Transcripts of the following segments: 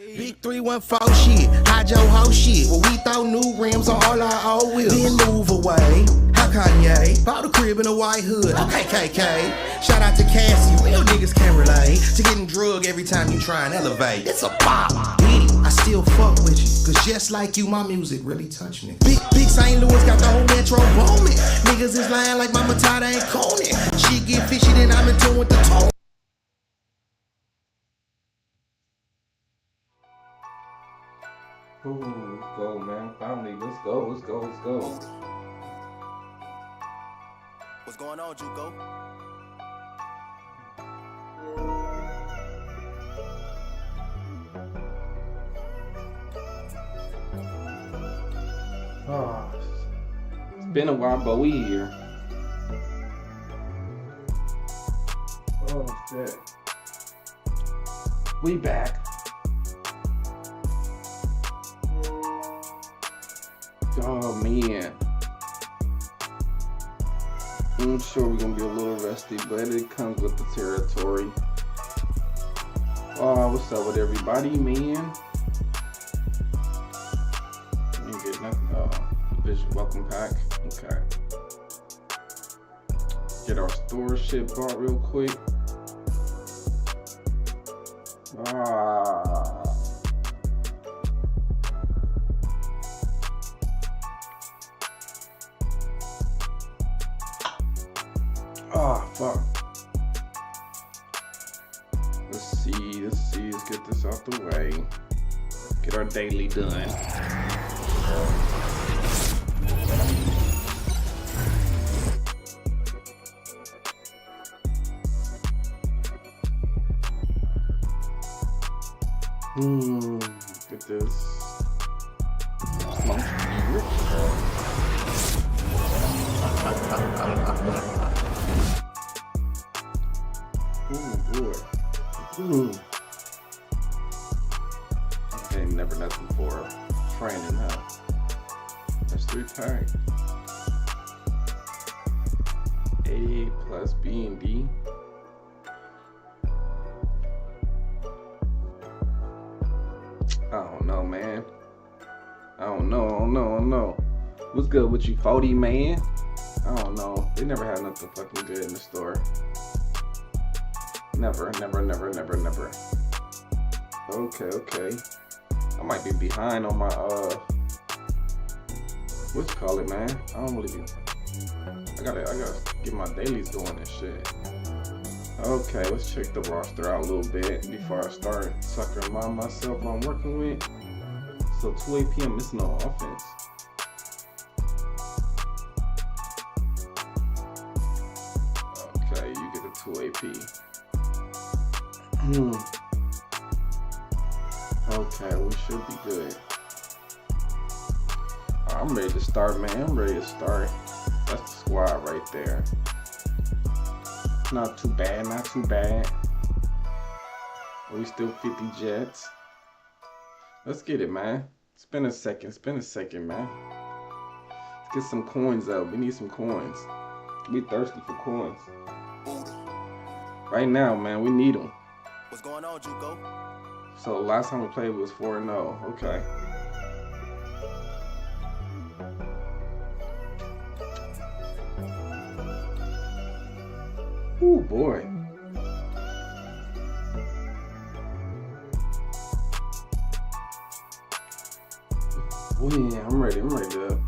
Big 314 shit, hide your whole shit. Well, we throw new rims on all our old wheels. Then move away. How Kanye? Bought a crib in a white hood. Okay, KK. Shout out to Cassie. Real niggas can't relate to getting drug every time you try and elevate. It's a bop. Diddy, I still fuck with you. Cause just like you, my music really touch me. Big St. Louis got the whole metro booming. Niggas is lying like Mama Todd ain't Coney. Shit get fishy, then I'm in tune with the tone. Ooh, let's go, man. Finally, let's go. What's going on, Juco? Oh, it's been a while, but we here. Oh, shit. We back. Oh, man. I'm sure we're gonna be a little rusty, but it comes with the territory. Oh, what's up with everybody, man? You ain't get nothing. Visual welcome pack. Okay. Get our store shit bought real quick. Fuck. Let's see, let's get this out the way. Get our daily done. Get this. Ain't never nothing for training, huh? That's 3-pack. A plus B and D. I don't know, man. I don't know. What's good with you, 40, man? I don't know. They never had nothing fucking good in the store. Never. Okay. I might be behind on my what you call it, man? I don't really be. I gotta get my dailies going and shit. Okay, let's check the roster out a little bit before I start sucking myself I'm working with. So 2 AP, I'm missing no offense. Okay, you get a 2 AP. Okay, we should be good. I'm ready to start, man. I'm ready to start. That's the squad right there. Not too bad. We still 50 Jets. Let's get it, man. Spend a second, man. Let's get some coins up. We need some coins. We thirsty for coins. Right now, man, we need them. What's going on, Juco? So last time we played was 4-0. Okay. Ooh, boy. Oh yeah, I'm ready to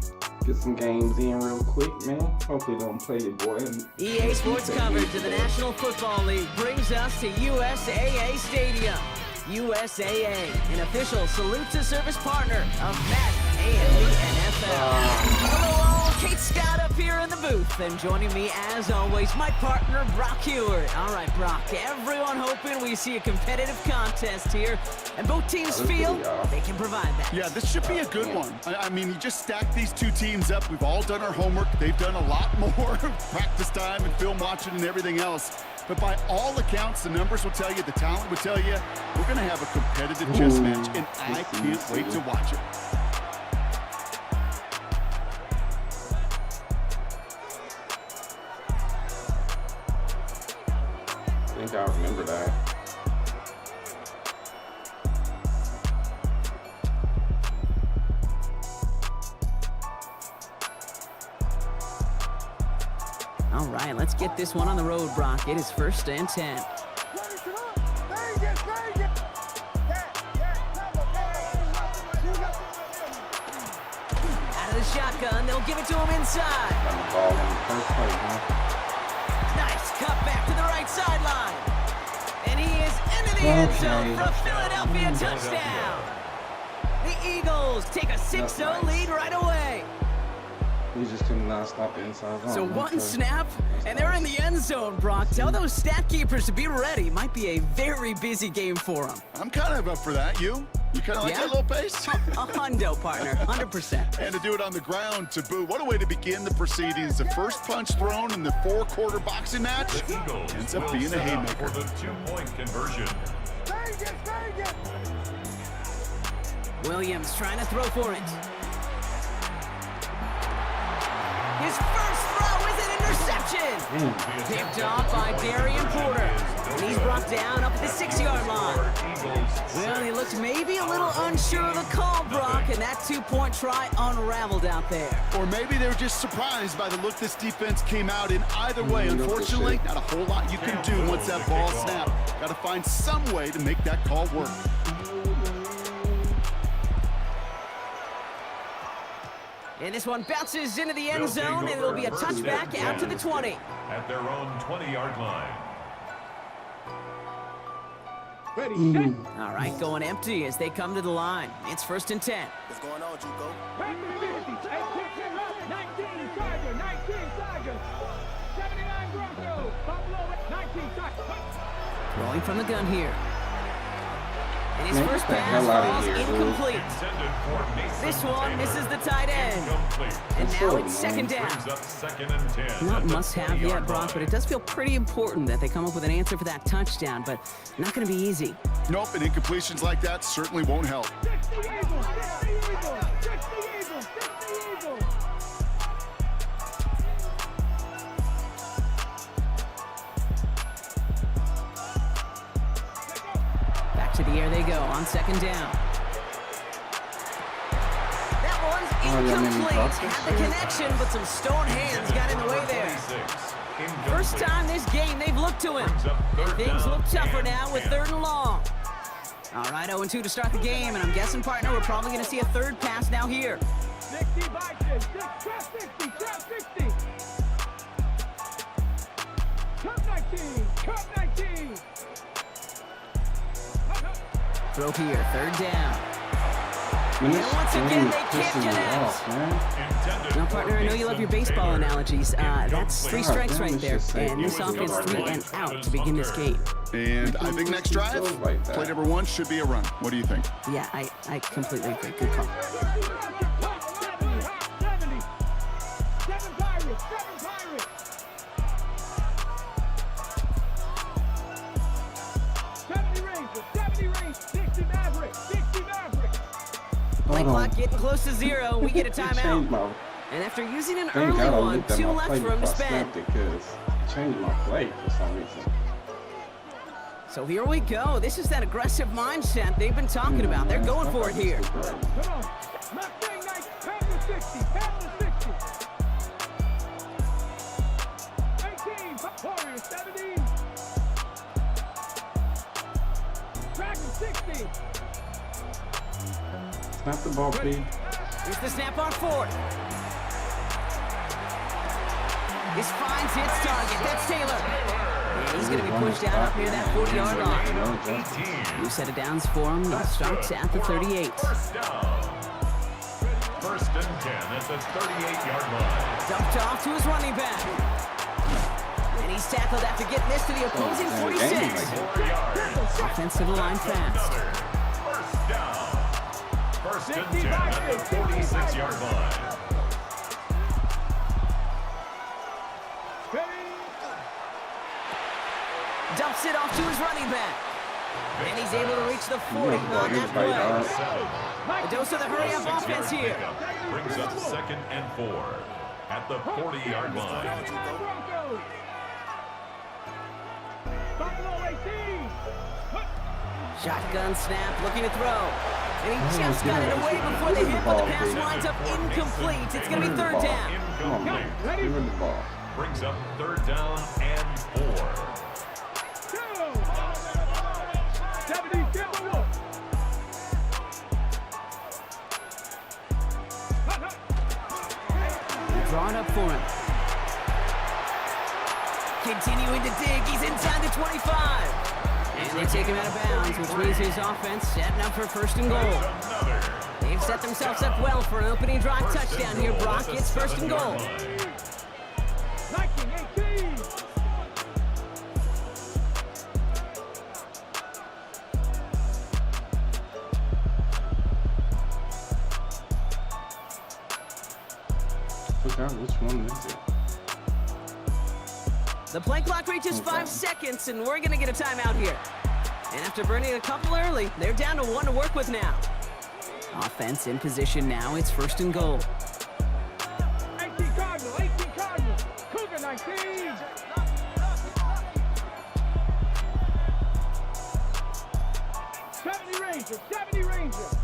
get some games in real quick, man. Hopefully don't play your boy. EA Sports coverage of the National Football League brings us to USAA Stadium. USAA, an official salute to service partner of Madden and the NFL. Hello all, Kate Scott up here in the booth, and joining me as always, my partner Brock Hewitt. All right, Brock, everyone hoping we see a competitive contest here, and both teams feel they can provide that. Yeah, this should be a good one. I mean, you just stack these two teams up. We've all done our homework. They've done a lot more practice time and film watching and everything else. But by all accounts, the numbers will tell you, the talent will tell you, we're going to have a competitive chess match, and I can't wait to watch it. I think I remember that. All right, let's get this one on the road, Brock. It is 1st and 10. Out of the shotgun, they'll give it to him inside. Got the ball in the first place, man. Nice cut back to the right sideline. And he is into the end zone for a Philadelphia touchdown. The Eagles take a 6-0 lead right away. We just could not stop the inside zone. So one snap, and they're in the end zone, Brock. Tell those stat keepers to be ready. Might be a very busy game for them. I'm kind of up for that. You kind of like that little pace? A hundo, partner, 100%. And to do it on the ground to boot. What a way to begin the proceedings. The first punch thrown in the 4-quarter boxing match ends up being a haymaker. For the 2-point conversion. Williams trying to throw for it. His first throw is an interception. Picked off by Darian Porter. And he's brought down up at the 6-yard line. Well, he looked maybe a little unsure of the call, Brock, and that 2-point try unraveled out there. Or maybe they were just surprised by the look this defense came out in. Either way, unfortunately, not a whole lot you can do once that ball snapped. Got to find some way to make that call work. And this one bounces into the end zone, and it'll be a touchback out to the 20. At their own 20-yard line. All right, going empty as they come to the line. It's 1st and 10. What's going on, Juco? 19 Tiger, 19 Tiger, 79 Broncos, Buffalo, 19 Tiger. Rolling from the gun here. And his first Get the pass hell outta falls here, dude. incomplete. This one misses the tight end. And now it's 2nd down. Not must-have yet, Brock, but it does feel pretty important that they come up with an answer for that touchdown, but not going to be easy. Nope, and incompletions like that certainly won't help. 60 Eagles, 60 Eagles, 60 Eagles, 60 Eagles. Back to the air they go on 2nd down. That one's incomplete. Had the connection, but some stone hands got in the way there. First time this game they've looked to him. And things look tougher now with 3rd and long. All right, 0-2 to start the game, and I'm guessing, partner, we're probably going to see a 3rd pass now here. 60 Vikings, 60, 60. Cup 19, Cup 19. Throw here, 3rd down. Man, And once this again, game they is can't pissing me connect. off, man. Now, partner, I know you love your baseball analogies. That's 3 strikes right there. Just say And this offense 3 and out to begin this game. And I think next drive, play number 1 should be a run. What do you think? Yeah, I completely agree. Good call. 70, 7 Pirates, 7 Pirates. 70 Rangers, 70 Rangers, 60 Mavericks, 60 Mavericks. Play clock getting close to 0. We get a Changed timeout. my, And after using an thank early God I one, looked at 2 my left play for him to before I spend. snapped it, because it changed my play for some reason. So here we go. This is that aggressive mindset they've been talking about. They're going for it here. Come on. Mustang Knights, pound the 60, pound the 60. 18, Warriors, 17. Dragon, 60. Snap the ball, please. Here's the snap on 4th. This finds its target. That's Taylor. And he's going to be pushed out up near that 40-yard line. New set of downs for him. It starts at the 38. First down. 1st and 10 at the 38-yard line. Dumped off to his running back. And he's tackled after getting this to the opposing 46. 4 yards. Offensive line fast. First down. 1st and 10 at the 46-yard line. Dumps it off to his running back. And he's able to reach the 40 on that play. A dose of the hurry-up offense here. Brings up 2nd and 4 at the 40-yard line. Buffalo 18. Shotgun snap, looking to throw. And he just got it away before the hit, but the pass winds up incomplete. It's going to be 3rd down. Come on, man. Give her the ball. brings up 3rd down and 4. 70, Timberwolves. Drawn up for him. Continuing to dig. He's inside the 25. And they take him out of bounds, which means his offense setting up for 1st and goal. They've set themselves up well for an opening drive touchdown here, Brock. It's 1st and goal. 1918. Forgot which one is it. The play clock reaches 5 seconds, and we're going to get a timeout here. And after burning a couple early, they're down to 1 to work with now. Offense in position now. It's 1st and goal. 18 Cardinal, 18 Cardinal. Cougar 19. 70 Rangers, 70 Rangers.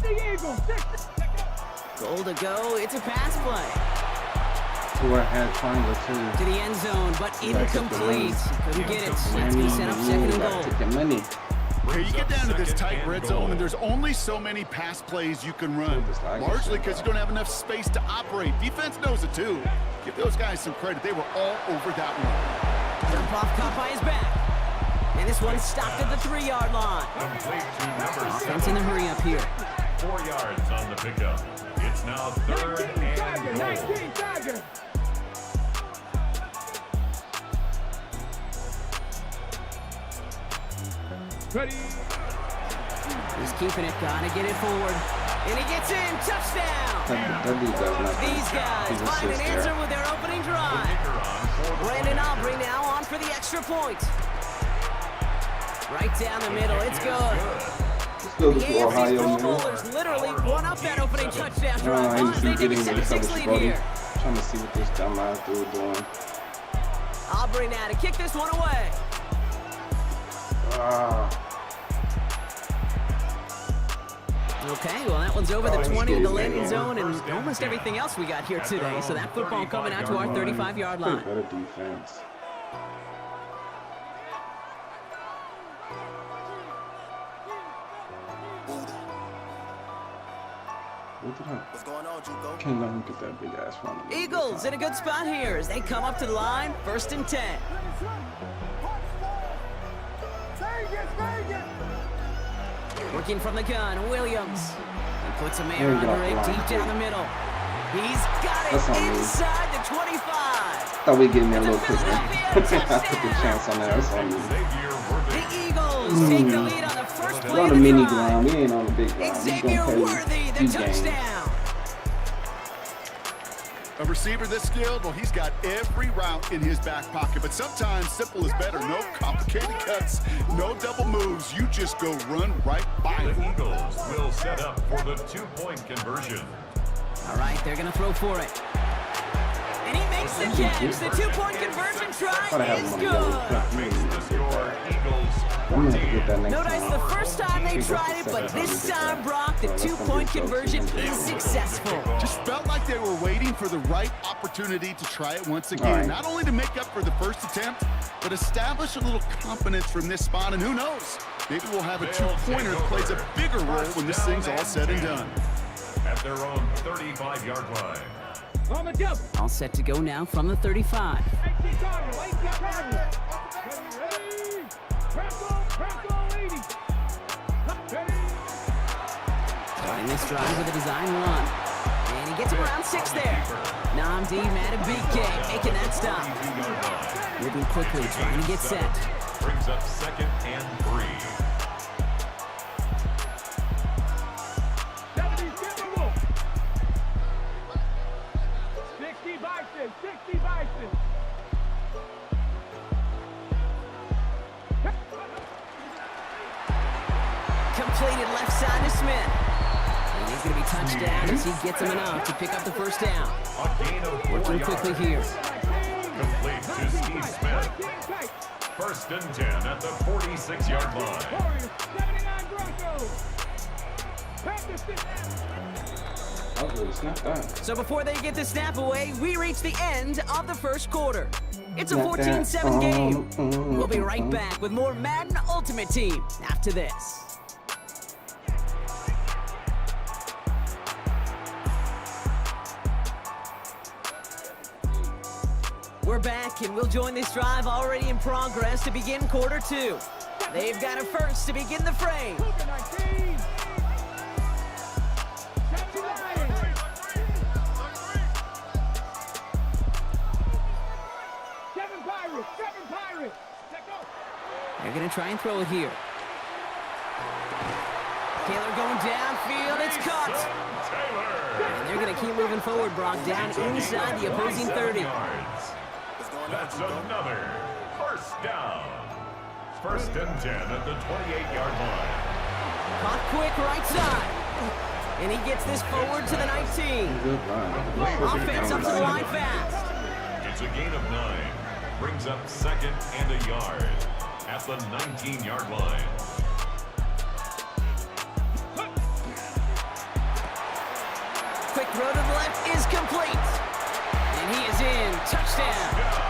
Eagles, 60. Goal to go. It's a pass play. Who I had triangle too. To the end zone, but incomplete. Couldn't get it. That's going to set up 2nd and goal. Take the money. Okay, you get down to this tight red zone, and there's only so many pass plays you can run, largely because you don't have enough space to operate. Defense knows it too. Give those guys some credit. They were all over that one. Dump off caught by his back. And this one stopped at the 3-yard line. Complete to number Offense in the hurry up here. 4 yards on the pickup. It's now 3rd and goal. 19 Tigers. Ready. He's keeping it. Gotta get it forward. And he gets in. Touchdown. That dude does nothing. These guys He just find an sits answer there. with their opening drive. Brandon Aubrey now on for the extra point. Right down the middle. It's good. Still The the AFC Ohio Pro man. Bowlers literally won up that opening touchdown No, drive. I Oh, ain't they take a getting this 7-6 other lead Brody. here. Trying to see what this dumbass dude doing. Aubrey now to kick this one away. Okay, well, that one's over the 20 in the landing zone and almost everything else we got here today. So that football coming out to our 35-yard line. Better defense. What's going on, Juco? Can't let him get that big ass run. Eagles in a good spot here as they come up to the line. 1st and 10. Working from the gun, Williams. He puts a man There you go, under it Ron. deep down the middle. He's got That's on it me. inside the 25. Thought we'd get in there a little quicker. Philadelphia I took a touchdown. chance on that. That's on me. The Eagles take the lead on the first play We're on of the the mini drive. ground. We ain't on the big ground. He's Xavier gonna Worthy, play the these games. touchdown. A receiver this skilled, well, he's got every route in his back pocket, but sometimes simple is better. No complicated cuts, no double moves. You just go run right by The him. Eagles will set up for the 2-point conversion. All right, they're going to throw for it. And he makes the catch. The 2-point conversion Thought I try had is him on the yellow. good. Makes the score Eagles I'm gonna have to get that 14. next Notice time. the first time they I think tried that's it, the but second this we did time, that. Brock, the So that's gonna be 2-point so conversion soon. is successful. Just felt like they were waiting for the right opportunity to try it once again. All right. Not only to make up for the first attempt, but establish a little confidence from this spot. And who knows, maybe we'll have a two-pointer that plays a bigger role when this thing's all said and done. At their own 35-yard line. On the double. All set to go now from the 35. 18 Cardinal, 18 Cardinal. Ready. Crackle, 80. Ready. Starting this drive with a design run. And he gets him around 6 there. Namdi Matabike making that stop. 32-yard line. Moving quickly, trying to get set. Brings up 2nd and 3. 70 Timberwolves. 60 Bison, 60 Bison. Completed left side to Smith. And he's going to be touched down as he gets him enough to pick up the first down. A gain of 4 Working yards. quickly here. Complete to Steve Smith. First and 10 at the 46-yard line. Warriors, 79 Broncos. Panthers, Snap that. So before they get the snap away, we reach the end of the first quarter. It's a 14-7 game. We'll be right back with more Madden Ultimate Team after this. We're back, and we'll join this drive already in progress to begin quarter two. They've got a first to begin the frame. Cougar 19. Chelsea Lions. Kevin Pirates. Let go. They're going to try and throw it here. Taylor going downfield. It's caught. Taylor. And they're going to keep moving forward, Brock, down inside the opposing 30. That's another first down. First and 10 at the 28-yard line. Caught quick right side. And he gets this forward to the 19. Good line. Offense up to the line fast. It's a gain of 9. Brings up second and a yard at the 19-yard line. Quick throw to the left is complete. And he is in. Touchdown.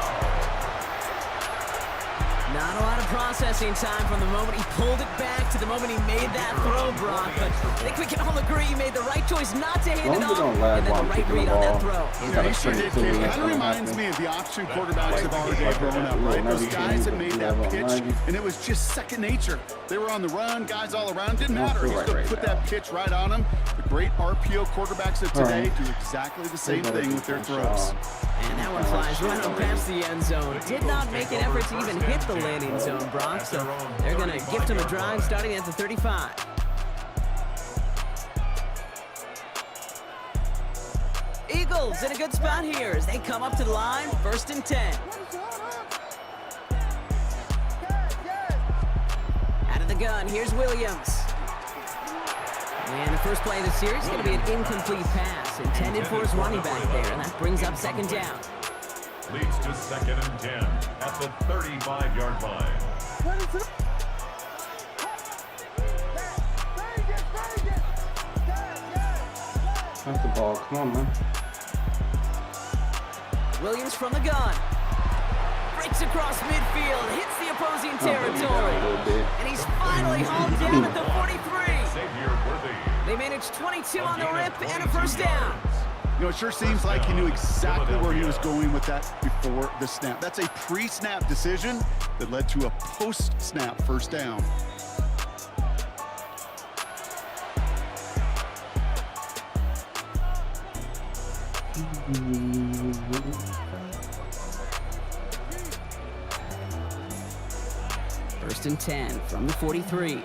Not a lot of processing time from the moment he pulled it back to the moment he made that throw, Brock. But I think we can all agree he made the right choice not to hand it off. And then the right read on that throw. Yeah, he sure did, Kate. Kind of reminds me of the option quarterbacks of our day growing up, right? Those guys that made that pitch, and it was just second nature. They were on the run, guys all around. Didn't matter. He's going to put that pitch right on them. The great RPO quarterbacks of today do exactly the same thing with their throws. And that one flies right on past the end zone. Did not make an effort to even hit the landing zone, Brock. So they're going to gift him a drive starting at the 35. Eagles in a good spot here as they come up to the line, first and 10. Out of the gun, here's Williams. And the first play of the series is going to be an incomplete pass intended for his running back there, and that brings up second down. Leads to second and 10 at the 35-yard line. Pass the ball. Come on, man. Williams from the gun. Breaks across midfield, hits the opposing territory. And he's finally hauled down at the 43. They managed 22 on the rip and a first down. You know, it sure seems like he knew exactly where he was going with that before the snap. That's a pre-snap decision that led to a post-snap first down. First and 10 from the 43.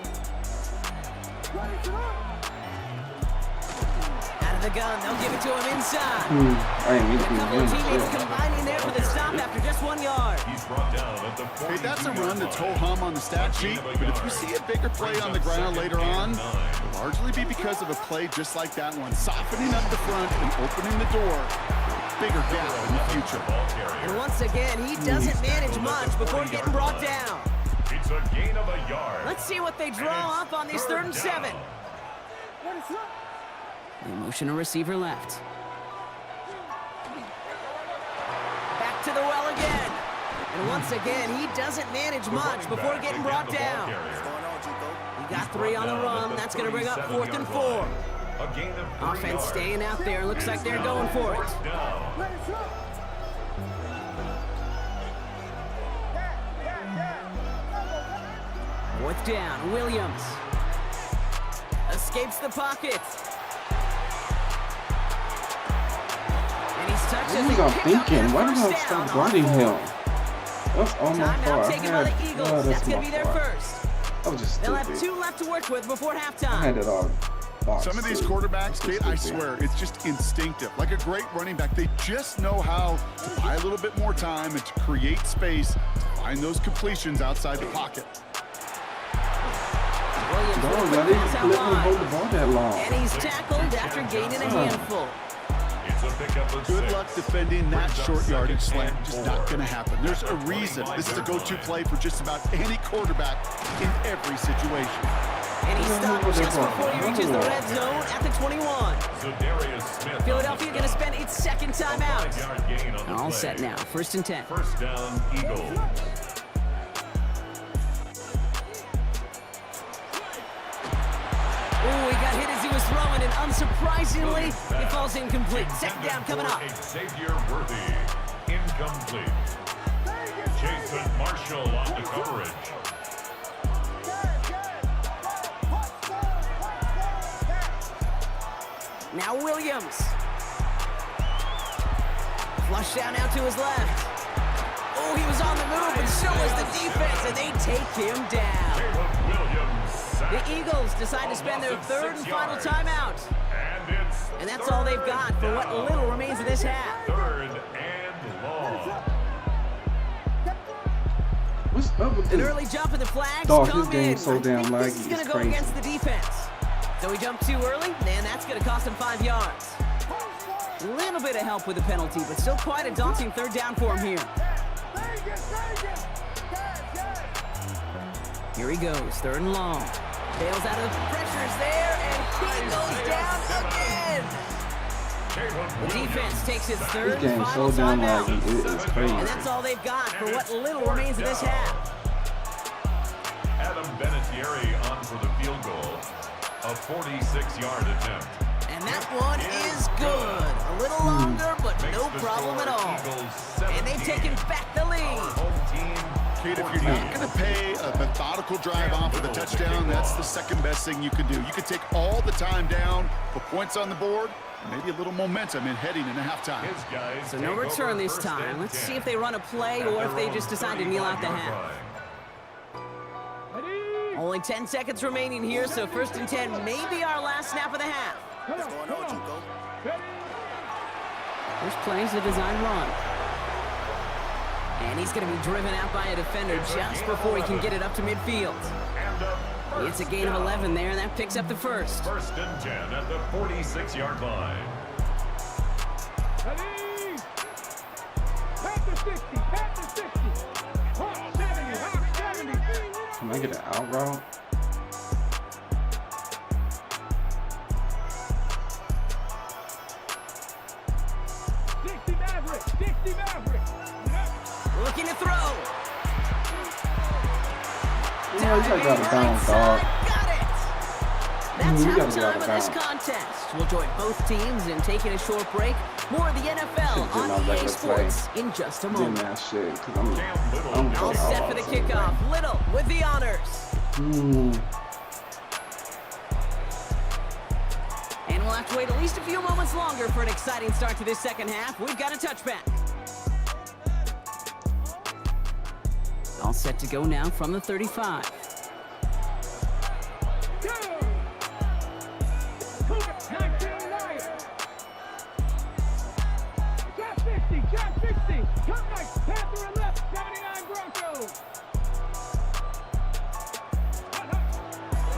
Out of the gun, they'll give it to him inside. A couple of teammates combining there for the stop after just 1 yard. He's brought down at the 42. Hey, that's a run that's ho-hum on the stat sheet, but if we see a bigger play on the ground later on, it'll largely be because of a play just like that one, softening up the front and opening the door. Bigger gap in the future. And once again, he doesn't manage much before getting brought down. It's a gain of a yard. Let's see what they draw up on this third and 7. They motion a receiver left. Back to the well again. And once again, he doesn't manage much before getting brought down. He got 3 on the run. That's going to bring up 4th and 4. Offense staying out there. Looks like they're going for it. Fourth down, Williams. Escapes the pocket. And he's touched as What was I thinking? Why did I stop guarding him? That's all my Timeout fault. taken by the Eagles. That's going to be their first. I was just They'll stupid. have 2 left to work with before I halftime. had it all boxed. Some of these quarterbacks, Kate, I swear, it's just instinctive. Like a great running back, they just know how to buy a little bit more time and to create space, to find those completions outside the pocket. Williams No, with y'all the didn't pass let out him hold wide. the ball that long. And he's tackled after gaining a handful. It's to pick up a Good 6. luck defending that Brings up short yardage second slant. and Just 4. not going to happen. There's a At the reason 25 this is a yard go-to line. play for just about any quarterback in every situation. And he stopped just before he reaches the red zone at the 21. So Darius Smith. Philadelphia going to spend its second timeout. 5-yard gain on the All play. set now, 1st and 10. First down, Eagles. Oh, he got hit as he was throwing, and unsurprisingly, it falls incomplete. Second down coming up. Xavier Worthy, incomplete. Jason Marshall on the coverage. Now Williams. Flush down out to his left. Oh, he was on the move, and so was the defense, and they take him down. Caleb Williams The sacked. Eagles decide to spend their third and final timeout. And that's all they've got for what little remains of this half. Third and long. What's up with An this? early jump in the flags Dog, this come game in. so damn I think this laggy, is going it's to go crazy. against the defense. So he jumped too early, and that's going to cost him 5 yards. A little bit of help with the penalty, but still quite a daunting third down for him here. Here he goes, third and long. Bails out of the pressures there, and he goes down again. The defense takes its third This and game final so damn timeout. laggy. It is crazy. And that's all they've got for what little remains of this half. Adam Vinatieri on for the field goal. A 46-yard attempt. And that one is good. A little longer, but Makes no the problem score at all. Eagles And they've 17. taken back the lead. Our home team, Kate, if you're not going to pay a methodical drive off with a touchdown, that's the second best thing you can do. You can take all the time down, put points on the board, and maybe a little momentum in heading into halftime. His guys So no take return over this first time. and Let's 10. see if they run a play At or if their they own just decide to kneel out the 35-yard half. line. Only 10 seconds remaining here, so 1st and 10 may be our last snap of the half. What's going on, Juco? First play's a design run. And he's going to be driven out by a defender just before he can get it up to midfield. And a It's a first gain of down. 11 there, and that picks up the first. First and 10 at the 46-yard line. Ready? Back to 60, back to 60. Hawk 70, Hawk 70. Can I get an out route? 60 Maverick, 60 Maverick. Looking to throw. Yeah, you gotta go out of bounds, dog. Got it. That's You gotta get out halftime of of this bounds. contest. We'll join both teams in taking a short break. More of the NFL Should've did my on EA regular play. Sports in just a Doing moment. that shit, because I'm All set for the kickoff. Little with the honors. And we'll have to wait at least a few moments longer for an exciting start to this second half. We've got a touchback. All set to go now from the 35. Go. Cougar, 19 Lions. Shot 50, shot 60. Come right, Panther and left, 79 Broncos.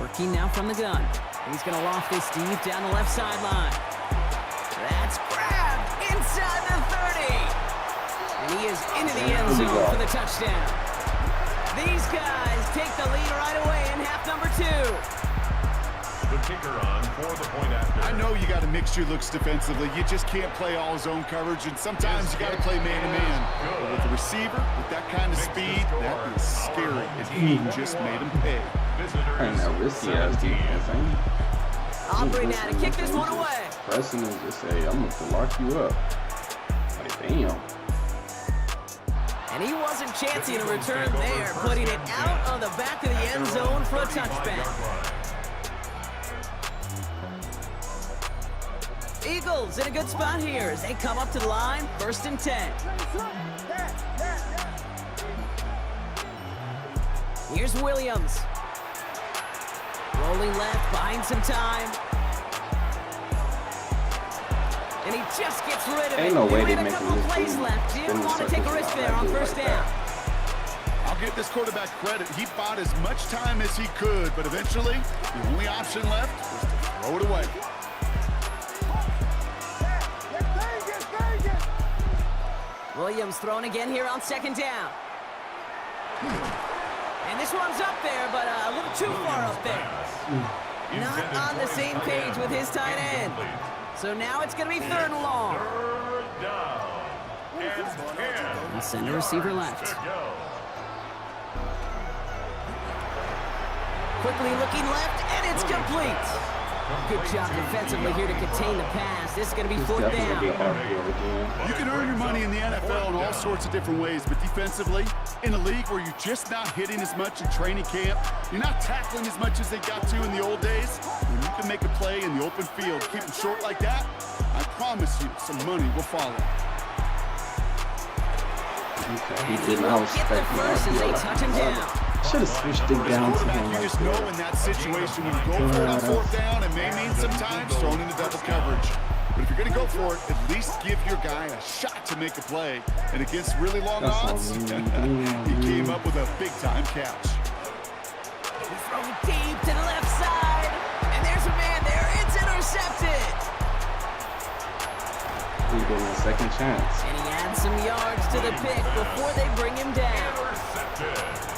Working now from the gun. He's going to loft this deep down the left sideline. That's grabbed inside the 30. And he is into the end zone for the touchdown. These guys take the lead right away in half number 2. The kicker on for the point after. I know you got to mix your looks defensively. You just can't play all zone coverage, and sometimes you got to play man-to-man. But with the receiver, with that kind of speed, that is scary, and he just made him pay. I ain't that risky ass defense, ain't it? Aubrey now to kick this one away. Pressing and just say, I'm gonna lock you up. Like, damn. And he wasn't chancing a return there, putting it out of the back of the end zone for a touchback. Eagles in a good spot here as they come up to the line, 1st and 10. Here's Williams. Rolling left, buying some time. And he just gets rid of it. Ain't no way He they had a making couple this plays dude left. spin Didn't the want to take a circles risk out there like on this first like down. that. I'll give this quarterback credit. He bought as much time as he could, but eventually, the only option left was to throw it away. Williams throwing again here on second down. And this one's up there, but a little too far up there. Not on the same page with his tight end. So now it's going to be third and long. Third down. And send a receiver left. Quickly looking left, and it's complete. Good job defensively here to contain the pass. This is going to be fourth down. You can earn your money in the NFL in all sorts of different ways, but defensively, in a league where you're just not hitting as much in training camp, you're not tackling as much as they got to in the old days, when you can make a play in the open field, keep them short like that, I promise you some money will follow. Okay, he did not Get the expect first as they touch him down. Should have switched it down to him You like just know that. in that situation when you go for it on fourth down, it may mean sometimes thrown into double coverage. But if you're going to go for it, at least give your guy a shot to make a play. And against really long odds, he came up with a big-time catch. He's throwing deep to the left side. And there's a man there. It's intercepted. He's getting a second chance. And he adds some yards to the pick before they bring him down.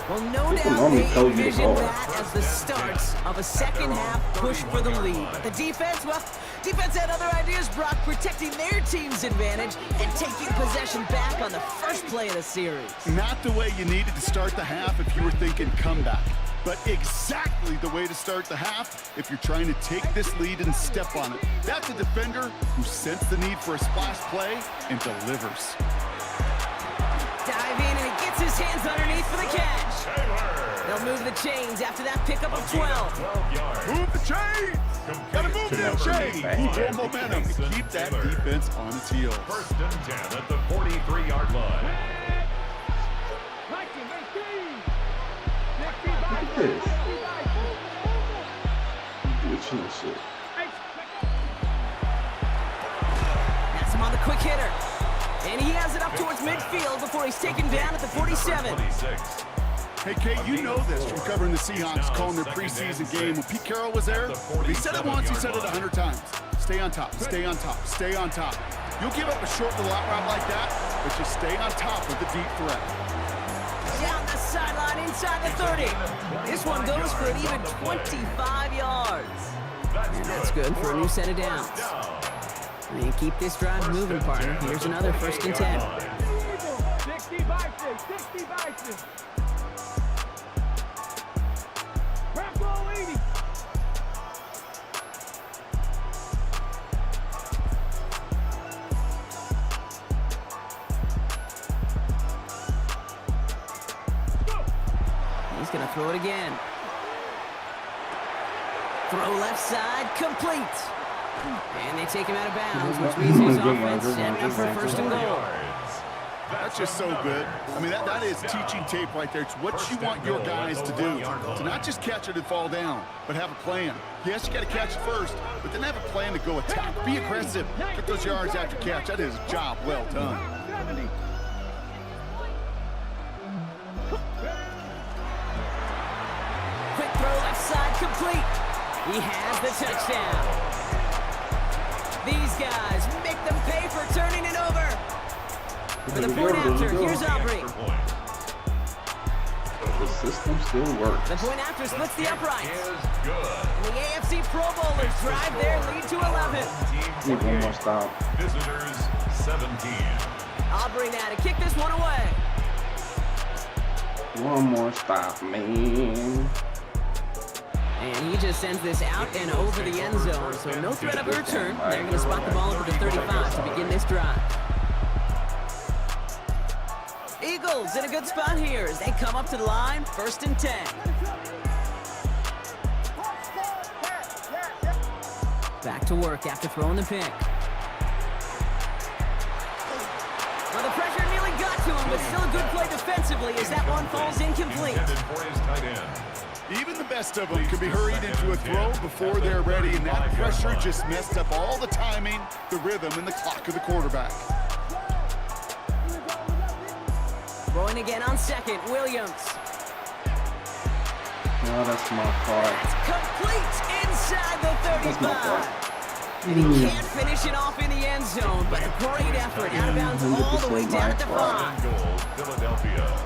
Well, no doubt they envisioned that as the start of a second-half push for the lead. But the defense, well, defense had other ideas, Brock, protecting their team's advantage and taking possession back on the first play of the series. Not the way you needed to start the half if you were thinking comeback, but exactly the way to start the half if you're trying to take this lead and step on it. That's a defender who sensed the need for a splash play and delivers. Dive in, and he gets his hands underneath for the catch. They'll move the chains after that pickup of 12. Move the chains! Gotta move them chains! Move your momentum to keep that defense on its heels. First and 10 at the 43-yard line. Like it, make these. Look at this. Glitching and shit. That's him on the quick hitter. And he has it up towards midfield before he's taken down at the 47. Hey, Kate, you know this from covering the Seahawks, calling their preseason game. When Pete Carroll was there, if he said it once, he said it 100 times. Stay on top, stay on top, stay on top. You'll give up a short little out route like that, but just stay on top of the deep threat. Down the sideline inside the 30. This one goes for an even 25 yards. And that's good for a new set of downs. And keep this drive moving, partner. Here's another first and 10. 60 boxes, 60 boxes. Crap goal 80. He's going to throw it again. Throw left side, complete. And they take him out of bounds, which means his offense setting up for first and goal. That's just so good. I mean, that is teaching tape right there. It's what you want your guys to do. To not just catch it and fall down, but have a plan. Yes, you got to catch it first, but then have a plan to go attack. Be aggressive. Get those yards after catch. That is a job well done. 70. Quick throw left side, complete. He has the touchdown. These guys make them pay for turning it over. For the point after, here's Aubrey. The system still works. The point after splits the uprights. And the AFC Pro Bowlers drive their lead to 11. Need one more stop. Visitors 17. Aubrey now to kick this one away. One more stop, man. And he just sends this out and over the end zone, so no threat of a return. They're going to spot the ball over to 35 to begin this drive. Eagles in a good spot here as they come up to the line, first and 10. Back to work after throwing the pick. Well, the pressure nearly got to him, but still a good play defensively as that one falls incomplete. Even the best of them can be hurried into a throw before they're ready, and that pressure just messed up all the timing, the rhythm, and the clock of the quarterback. Throwing again on second, Williams. No, that's my fault. That's complete inside the 35. That's my fault. And he can't finish it off in the end zone, but a great effort. Out of bounds all the way down at the 5. Goal, Philadelphia.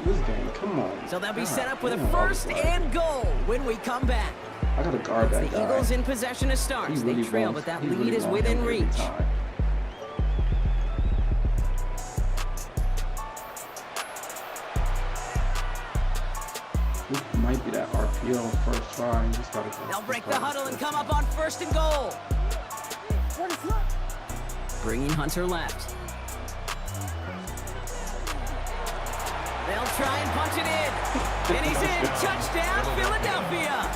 This game, come on. So they'll be God set up with a damn, first all the and goal when we come back. I gotta guard that The guy. Eagles in possession of starts. He really They trail, wants- but that he lead really is want within him every reach. time. This might be that RPO first try. You just gotta go. They'll break the huddle and come up on first and goal. Bringing Hunter left. They'll try and punch it in. And he's in. Touchdown, Philadelphia.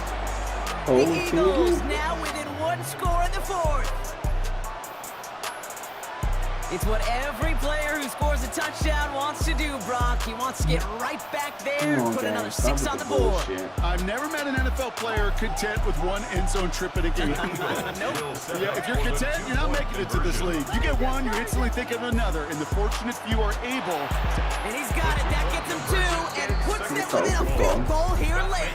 The Eagles now within one score in the 4th. It's what every player who scores a touchdown wants to do, Brock. He wants to get right back there and put another 6 on the board. I've never met an NFL player content with one end zone trip in a game. Nope. Yeah, if you're content, you're not making it to this league. You get one, you're instantly thinking of another, and the fortunate few are able to. And he's got it. That gets him 2 and puts them within a field goal here late.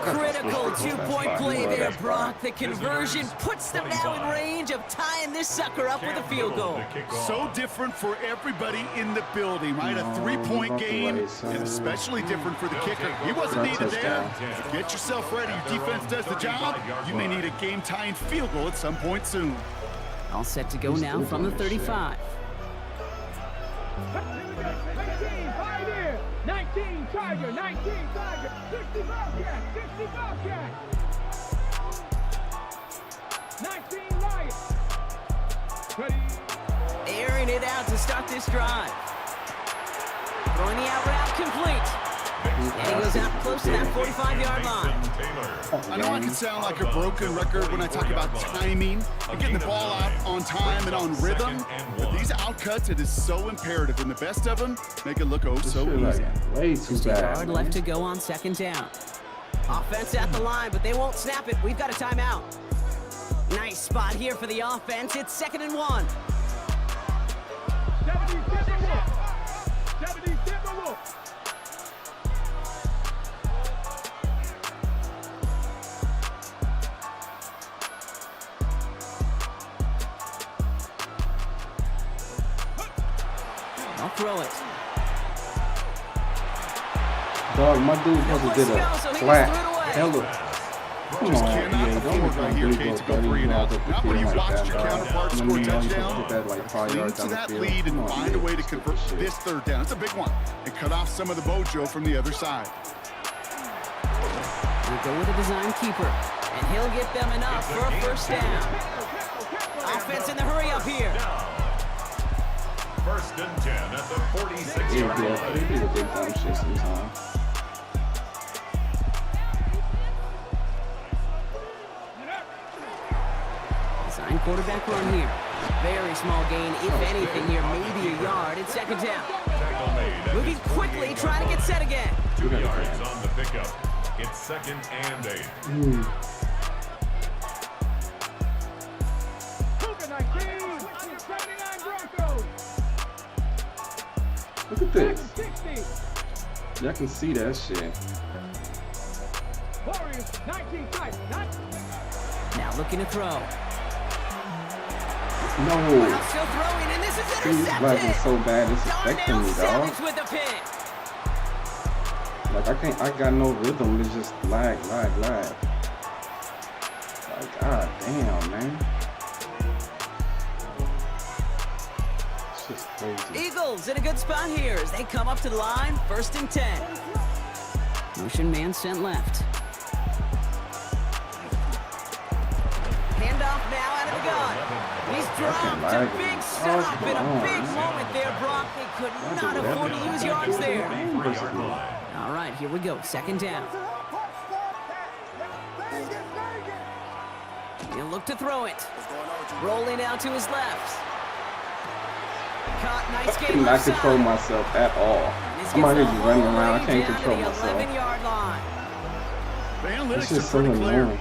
Critical 2-point play there, Brock. The conversion puts them now in range of tying this sucker up with a field goal. So different for everybody in the building, right? A 3-point game, and especially different for the kicker. He wasn't needed there. Get yourself ready. Your defense does the job. You may need a game-tying field goal at some point soon. All set to go now from the 35. 19 Pioneer, 19 Tiger, 19 Tiger, 60 Bobcat, 60 Bobcat. 19 Lion. Ready. Airing it out to start this drive. Throwing the out route complete. And he goes out close to that 45-yard line. I know I can sound like a broken record when I talk about timing and getting the ball out on time and on rhythm, but these outcuts, it is so imperative, and the best of them make it look oh so easy. Way too Just a bad. yard left to go on second down. Offense at the line, but they won't snap it. We've got a timeout. Nice spot here for the offense. It's 2nd and 1. 77 Wolf. 77 Wolf. I'll throw it. Dog, my dude supposed to did a flat hella. Come Just on, cannot EA, afford right here, Kate, to go 3 and out. Not when you've watched your counterpart score a touchdown. Cling to that lead and find a way to convert this 3rd down. It's a big one. And cut off some of the mojo from the other side. We'll go with a design keeper, and he'll get them enough for a first down. Offense in the hurry up here. 1st and 10 at the 46-yard Yeah, line. they do the big dumb shit sometimes. Design quarterback run here. Very small gain, if anything here, maybe a yard. It's 2nd down. Tackle made at Moving the quickly, trying to get set again. 2 yards on the pickup. It's 2nd and 8. Cougar 19. 79 Broncos. Look at this. 60. Y'all can see that shit. Warriors 19 Tiger. Now looking to throw. No. Well, still throwing, and this is See, this black is intercepted. so bad, it's affecting Darnell me, dog. Savage with the pick. Like, I got no rhythm, it's just lag. Like, god damn, man. It's just crazy. Eagles in a good spot here as they come up to the line, 1st and 10. Motion man sent left. Handoff now out of the gun. He's dropped a big stop in a big moment there, Brock. They could not afford to lose yards there. All right, here we go. 2nd down. He'll look to throw it. Rolling out to his left. Caught, nice I game cannot left control side. myself at all. This I'm out gets here the just running whole around, I way can't down control to the myself. 11-yard line. The It's analytics just are so pretty clear. annoying.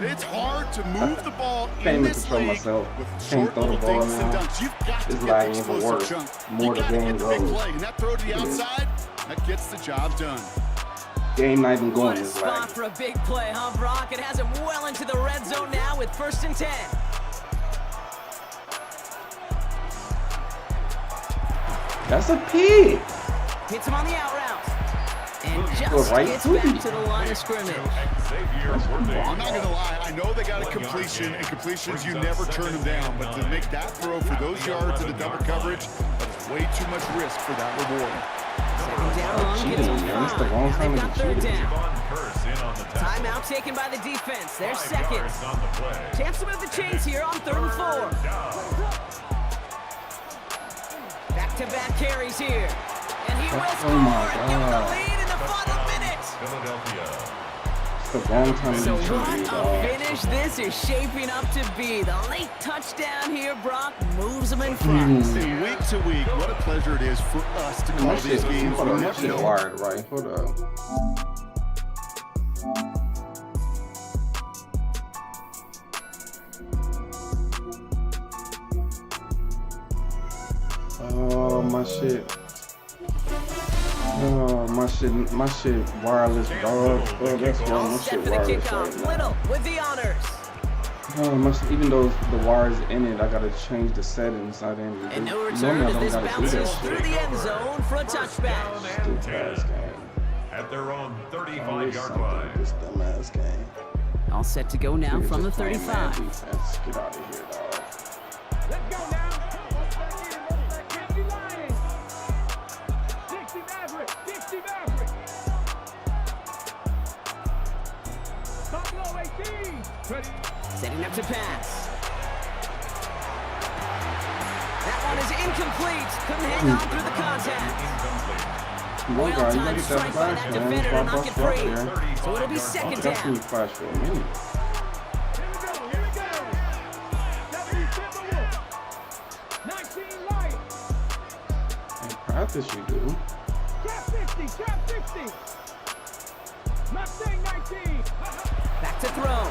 It's hard to move the ball Can't in even this control league myself. with Can't short throw the little ball dinks and now. dunks. You've got to It's get the lagging even explosive worse. chunk. More You the got to game get the big goes. play, and that throw to the outside, that gets the job done. Game not even What going a this spot lag. for a big play, huh, Brock? It has him well into the red zone now with 1st and 10. That's a pig. Hits him on the out route. And Go just right gets to back me. to the line of scrimmage. Well, I'm not going to lie. I know they got a completion, and completions, you never turn them down. But to make that throw for those yards in the double coverage, that is way too much risk for that reward. Second down long, gets Cheating, him man. It's the 5. wrong Now time they've to got be 3rd cheating. down. Timeout taken by the defense. There's 2nd. Chance to move the chains here on 3rd and 4. Back-to-back carries here. And he will score and give him the lead in the final minutes. It's the wrong time to So be what cheating, a dog. finish this is shaping up to be. The late touchdown here, Brock, moves him in front. And week to week, what a pleasure it is for us to call My these shit, games. hold on, We my never shit know. wired right. Hold up. Oh my shit. Oh my shit wireless, dog. Oh, that's why All my set shit for the wireless kickoff. right now. Little with the honors. Oh, even though the wires in it, I gotta change the settings. I didn't. And no normally return I as don't this gotta do bounces that through shit. the end zone for a touchback. Stupid ass game. At their own Always 35-yard something line. with this dumb ass game. All set to go now Niggas from the just playing man 35. defense. Get out of here, dog. Let's go now. Dixie Lions. Dixie Maverick. Dixie Maverick. Top low 18. Ready. Setting up to pass. That one is incomplete. Couldn't hang on through the contact. One guy, you Well-timed gotta get strike that by flash, that man. defender to knock it Drop free. there. So it'll be I 2nd got seen down. flash for a minute. Here we go. Here we go. 70 Timberwolves. 19 Lions. In practice, you do. Trap 60. Trap 60. Mustang 19. Back to throw.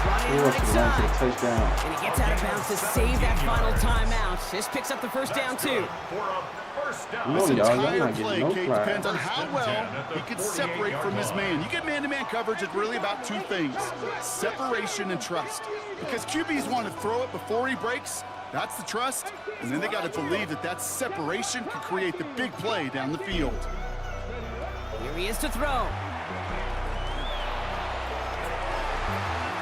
Brought in Who else right should run for the side. touchdown? And he gets out of bounds to save that final timeout. This picks up the 1st down, too. For a first down. No, This y'all entire not play, getting no Kate, flash. depends on how well he can separate from his man. You get man-to-man coverage, it's really about two things, separation and trust. Because QBs want to throw it before he breaks, that's the trust, and then they got to believe that that separation can create the big play down the field. Here he is to throw.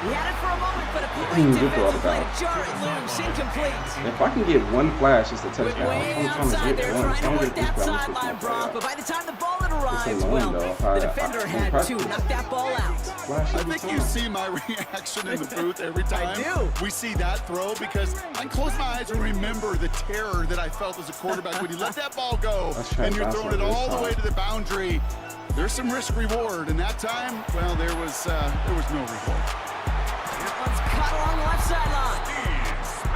He had it for a moment, but a great Good throw defensive play out. to jar it loose. Incomplete. If I can get one flash, it's a touchdown. Way I'm trying outside to there, get one. trying to Don't work get that this sideline, Brock. But by the time the ball had arrived, annoying, well, though. the defender had to knock that ball out. I think you see my reaction in the booth every time do. we see that throw, because I close my eyes and remember the terror that I felt as a quarterback when you let that ball go Let's try and you're and throwing it bounce on all this the way side. to the boundary. There's some risk reward, and that time, well, there was no reward. That one's cut along the left sideline.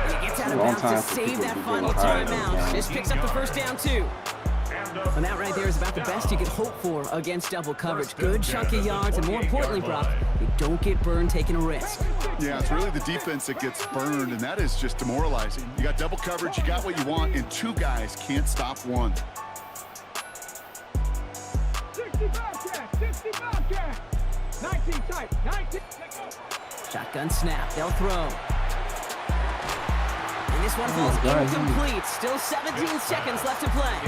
And he gets out of Long bounds to time for save people that to be final getting tired of timeout. this This game. picks up the 1st down, too. And that right there is about the best you could hope for against double coverage. Good chunky yards, and more importantly, Brock, you don't get burned taking a risk. Yeah, it's really the defense that gets burned, and that is just demoralizing. You got double coverage, you got what you want, and two guys can't stop one. 60 Bobcat. 60 Bobcat. 19 tight. 19. Shotgun snap. They'll throw. And this one falls God. incomplete. Still 17 seconds left to play.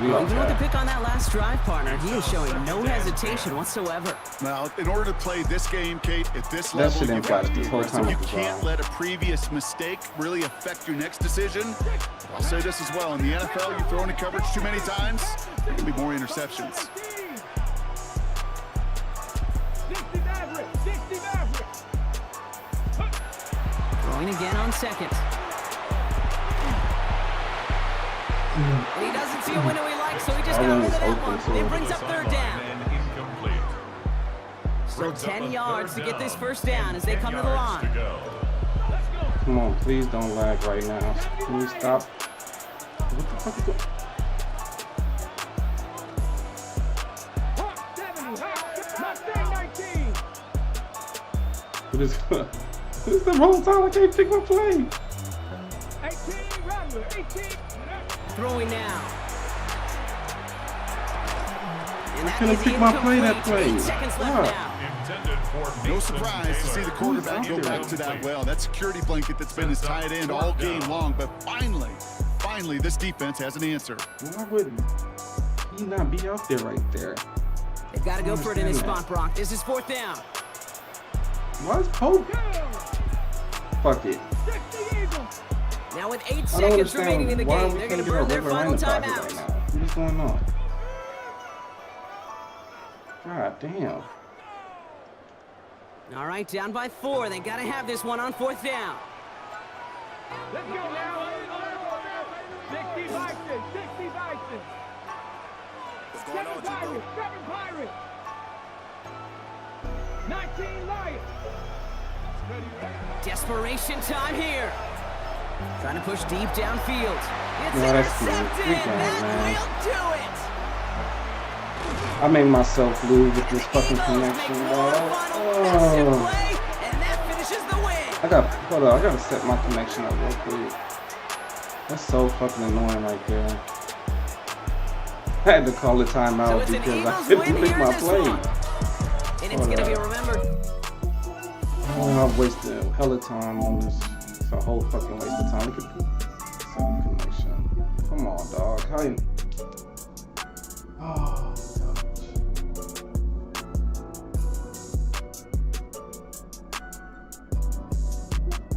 We love Even with the that. pick on that last drive, partner, he is showing no hesitation whatsoever. Now, in order to play this game, Kate, at this That level, shit you've ain't got to flashed be this whole aggressive. time You with the can't ball. let a previous mistake really affect your next decision. I'll say this as well. In the NFL, you throw into coverage too many times, there can be more interceptions. 60 Maverick. 60 Maverick. Throwing again on 2nd. And he doesn't see a window he likes, so he just That got one rid of was that open, one. too. It brings up 3rd down. And incomplete. So 10 yards to get this 1st down as they come to the line. Come on, please don't lag right now. Can you stop? What the fuck is going? Hawk 70. Mustang 19. What is? This is the whole time I can't pick my play. 18 Rattler. 18. Throwing now. And that couldn't is pick my play that incomplete. play. 8 seconds left Fuck. now. Intended for No Mason surprise to see the Taylor. quarterback go back to that well. That security blanket that's been his tight end all game long. But finally, this defense has an answer. Why would he not be out there right there? They've got to go for it in this understand spot, Brock. This is 4th down. Why is Pope? Fuck it. Now with 8 I don't seconds remaining in the understand why game, we they're can't going to get a burn their regular final running back timeout. right now. What is going on? God damn. All right, down by 4. They got to have this one on 4th down. Let's go now. 60 Vikings, 60 Vikings. What's going on, 7 Chico? Pirates, 7 Pirates. 19 Lions. Desperation time here. Trying to push deep downfield. It's No, that's good. intercepted. Good game, That man. will do it. I made myself lose with this The fucking Eagles make connection, one dog. final massive Oh. play, and that finishes the win. Hold on, I gotta set my connection up real quick. That's so fucking annoying right there. I had to call a So timeout it's an because I Eagles couldn't win pick here my in this play. one. And it's going to be remembered. Oh, I've wasted a hell of time on this. It's a whole fucking waste of time. Look at the second connection. Come on, dog. How you... Oh,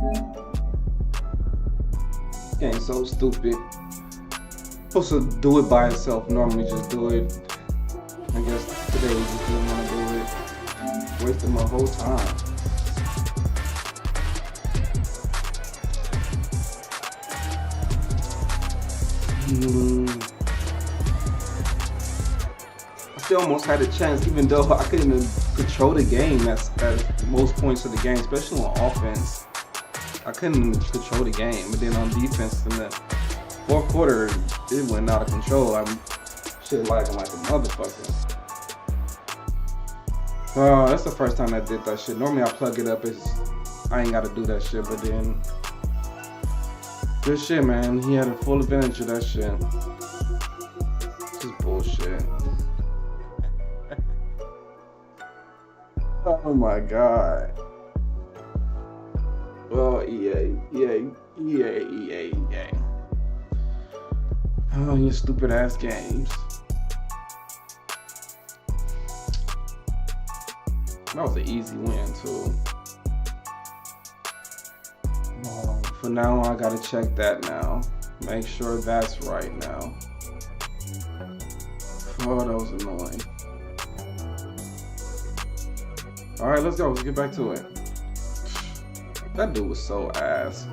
God. Game so stupid. Supposed to do it by itself. Normally just do it. I guess today we just didn't want to do it. Wasted my whole time. I still almost had a chance, even though I couldn't even control the game at most points of the game, especially on offense. I couldn't even control the game, but then on defense in the fourth quarter, it went out of control. I'm shit lagging like a motherfucker. Oh, that's the first time I did that shit. Normally I plug it up, I ain't gotta do that shit, but then good shit, man. He had a full advantage of that shit. This is bullshit. Oh my god. Oh, EA. Oh, you stupid ass games. That was an easy win too. For now, I gotta check that now. Make sure that's right now. Oh, that was annoying. Alright, let's go. Let's get back to it. That dude was so ass.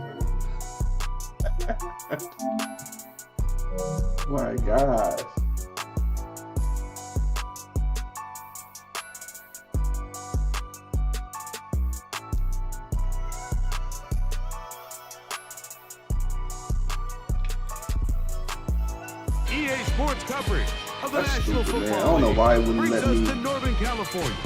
My gosh. EA Sports coverage of the That's National stupid, man. Football I don't know League why it wouldn't brings let us me. to Northern California.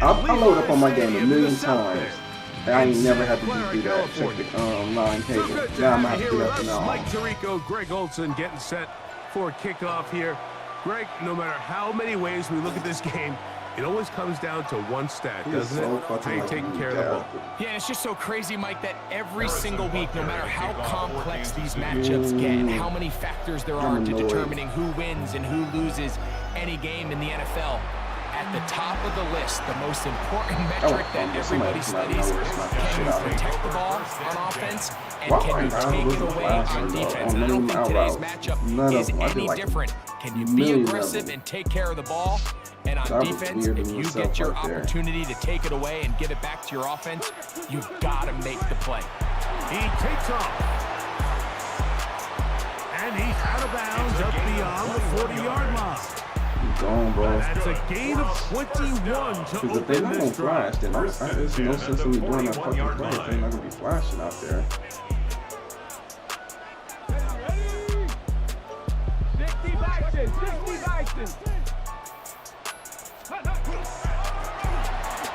I load up on my game a million South times. Bend. And I ain't in never had to Santa do Clara, that. Check California. the line So cable. good to Now I'm have gonna you have to here do with that us. now. Mike Tirico, Greg Olson getting set for kickoff here. Greg, no matter how many ways we look at this game, it always comes down to one stat, He is doesn't so it? fucking How you like taking you care of the ball. bastard. Yeah, it's just so crazy, Mike, that every single week, no matter how complex these matchups get and how many factors there are I'm to annoyed. determining who wins and who loses any game in the NFL, at the top of the list, the most important metric that everybody studies, can you protect the ball on offense and Wow, can you I take was it away last on one, though. defense? On And I don't them think today's outrights. matchup None of is them. I did any like different. Can you be million of aggressive them. and take care of the ball? And on That was defense, weird if in you itself get your right there. opportunity to take it away and give it back to your offense, you've got to make the play. He takes off. And he's out of bounds up beyond the 40-yard line. He's gone, bro. That's a gain of 21 to Because if they're not open gonna this drive. flash, then there's no sense in me doing that fucking play if they're not gonna be flashing out there. 60 Vikings, 60 Vikings.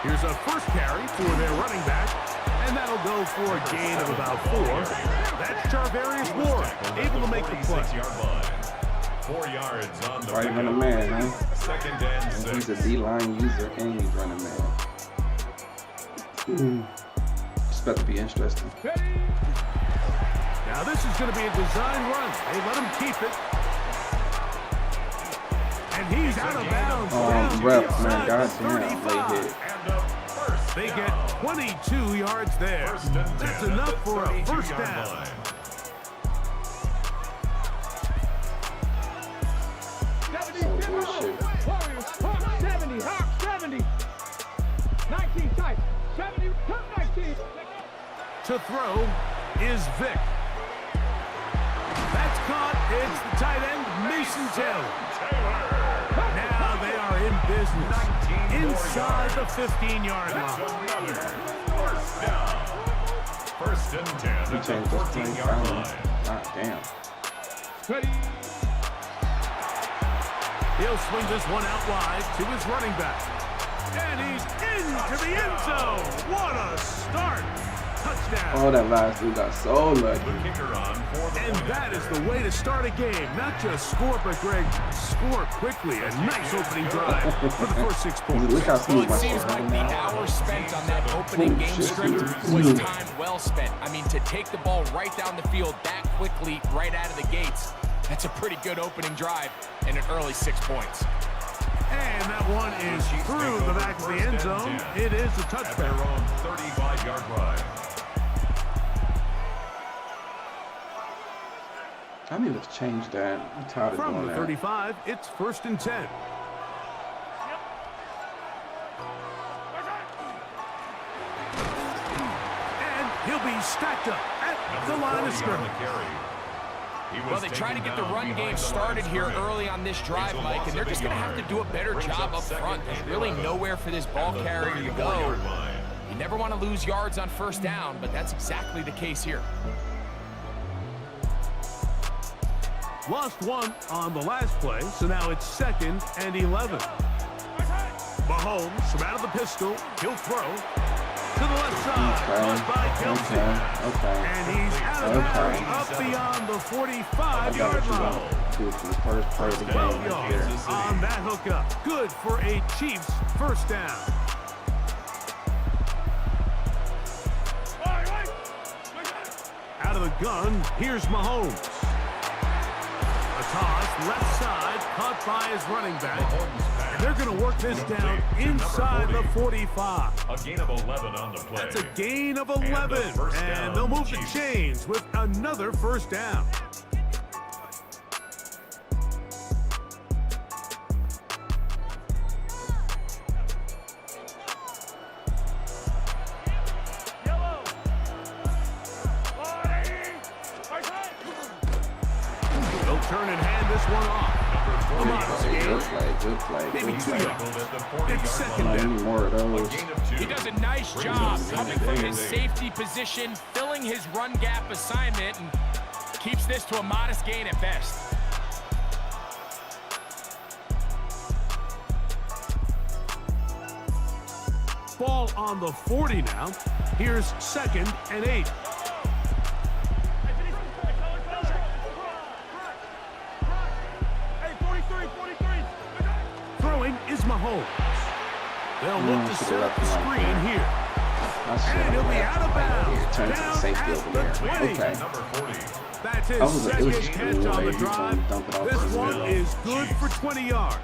Here's a first carry for their running back, and that'll go for a gain of about 4. That's Charvarius Ward, able to make the play. 46-yard line. 4 yards on the Why you running man, huh? 2nd and 6. He's a D-line user and he's running man. It's about to be interesting. Now this is going to be a design run. They let him keep it. And he's out of bounds. Rep, man, goddamn, late hit. They get 22 yards there. That's enough for a first down. Bullshit. Warriors, Hawk 70, Hawk 70. 19 tight, 70, Hawk 19. To throw is Vic. That's caught. It's the tight end, Mason Taylor. Now they are in business inside the 15-yard line. First down. 1st and 10 at the 14-yard line. God damn. He'll swing this one out wide to his running back. And he's into the end zone. What a start. Touchdown. Oh, that last dude got so lucky. And that is the way to start a game. Not just score, but Greg, score quickly. A nice opening drive for the first 6 points. Look how smooth Well, my it seems like the hour spent on that opening game script was time well spent. I mean, to take the ball right down the field that quickly, right out of the gates, that's a pretty good opening drive and an early 6 points. And that one is through the back of the end zone. It is a touchdown. At their own 35-yard line. I need to change that. I'm tired of From doing the that. 35, it's 1st and 10. And he'll be stacked up at the line of scrimmage. Well, they try to get the run game started here early on this drive, Mike, and they're just going to have to do a better job up front. There's really nowhere for this ball carrier to go. You never want to lose yards on 1st down, but that's exactly the case here. Lost one on the last play, so now it's 2nd and 11. Mahomes from out of the pistol. He'll throw to the left side. Caught by Kelsey. And he's out of bounds up beyond the 45-yard line. Do it for the first part of the game 12 right yards there. on that hookup. Good for a Chiefs first down. Out of the gun, here's Mahomes. A toss, left side, caught by his running back. And they're going to work this down inside the 45. A gain of 11 on the play. That's a gain of 11. And they'll move the chains with another first down. They'll turn and hand this one off. Good play. Maybe 2 yards. It's 2nd I down. need more of those. He does a nice job coming from his safety position, filling his run gap assignment, and keeps this to a modest gain at best. Ball on the 40 now. Here's 2nd and 8. Throwing is Mahomes. They'll look to set up the screen here. And he'll be out of bounds. Turn to the Down safety at over the there. 20. Okay. That's his It was second just catch on the he's drive. gonna dump it off This to the one middle. is good for 20 yards.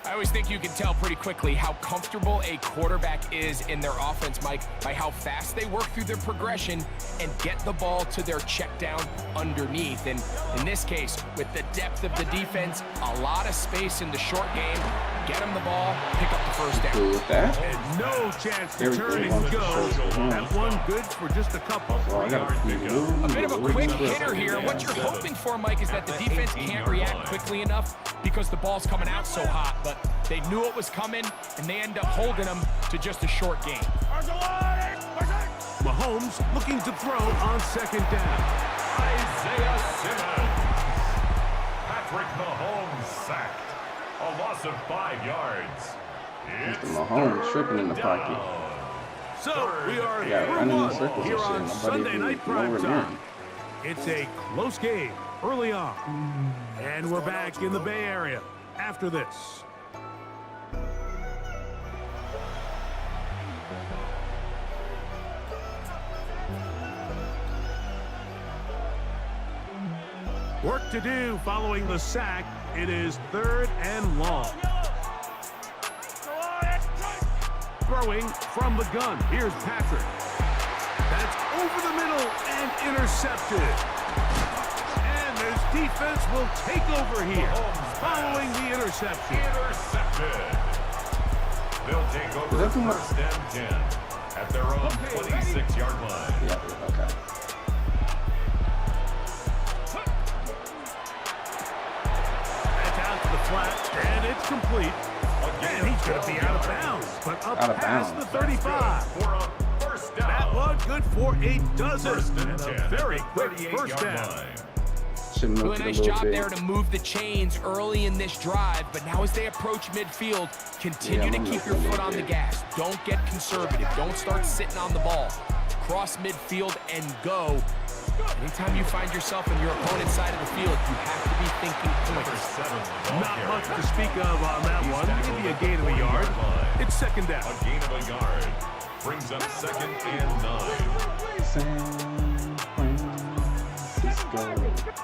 I always think you can tell pretty quickly how comfortable a quarterback is in their offense, Mike, by how fast they work through their progression and get the ball to their check down underneath. And in this case, with the depth of the defense, a lot of space in the short game, get them the ball, pick up the first down. Cool with that. And no chance to Everything turn and wants to go. show. That one good for just a couple. So I gotta keep moving. A bit of a quick hitter here. What you're hoping for, Mike, is that the defense can't react quickly enough because the ball's coming out so hot. But they knew it was coming, and they end up holding them to just a short gain. Mahomes looking to throw on 2nd down. Isaiah Simmons. Patrick Mahomes sacked. A loss of 5 yards. Mr. Mahomes tripping in the pocket. So we are Yeah, through running in one circles here and on shit. Nobody Sunday even Night nowhere Prime near Time. him. It's a close game. early on. And we're back in the Bay Area after this. Work to do following the sack. It is 3rd and long. Throwing from the gun. Here's Patrick. That's over the middle and intercepted. And this defense will take over here following the interception. Intercepted. They'll take over 1st and 10 at their own 26-yard line. Yeah, okay. Flat, and it's complete. And he's going to be out of bounds, but up past the 35. For a 1st down. That one good for a dozen. And a very quick 1st down. Really nice job there to move the chains early in this drive, but now as they approach midfield, continue to keep your foot on the gas. Don't get conservative. Don't start sitting on the ball. Cross midfield and go. Anytime you find yourself in your opponent's side of the field, you have to be thinking points. Not much to speak of on that one. Maybe a gain of a yard. It's 2nd down. A gain of a yard brings up 2nd and 9. San Francisco.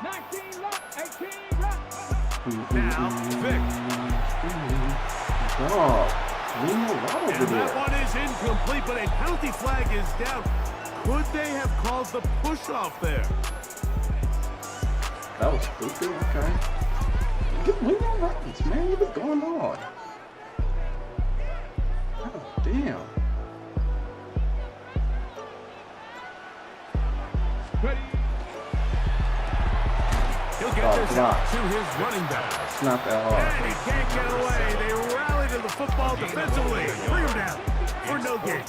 19 left, 18 left. Now, Vic. And that one is incomplete, but a penalty flag is down. Could they have called the push-off there? That was stupid, okay. Leave on routes, man. What is going on? Oh, damn. He'll get this out to his running back. It's not that hard. And he can't get away. They rally to the football defensively. Bring him down for no gain.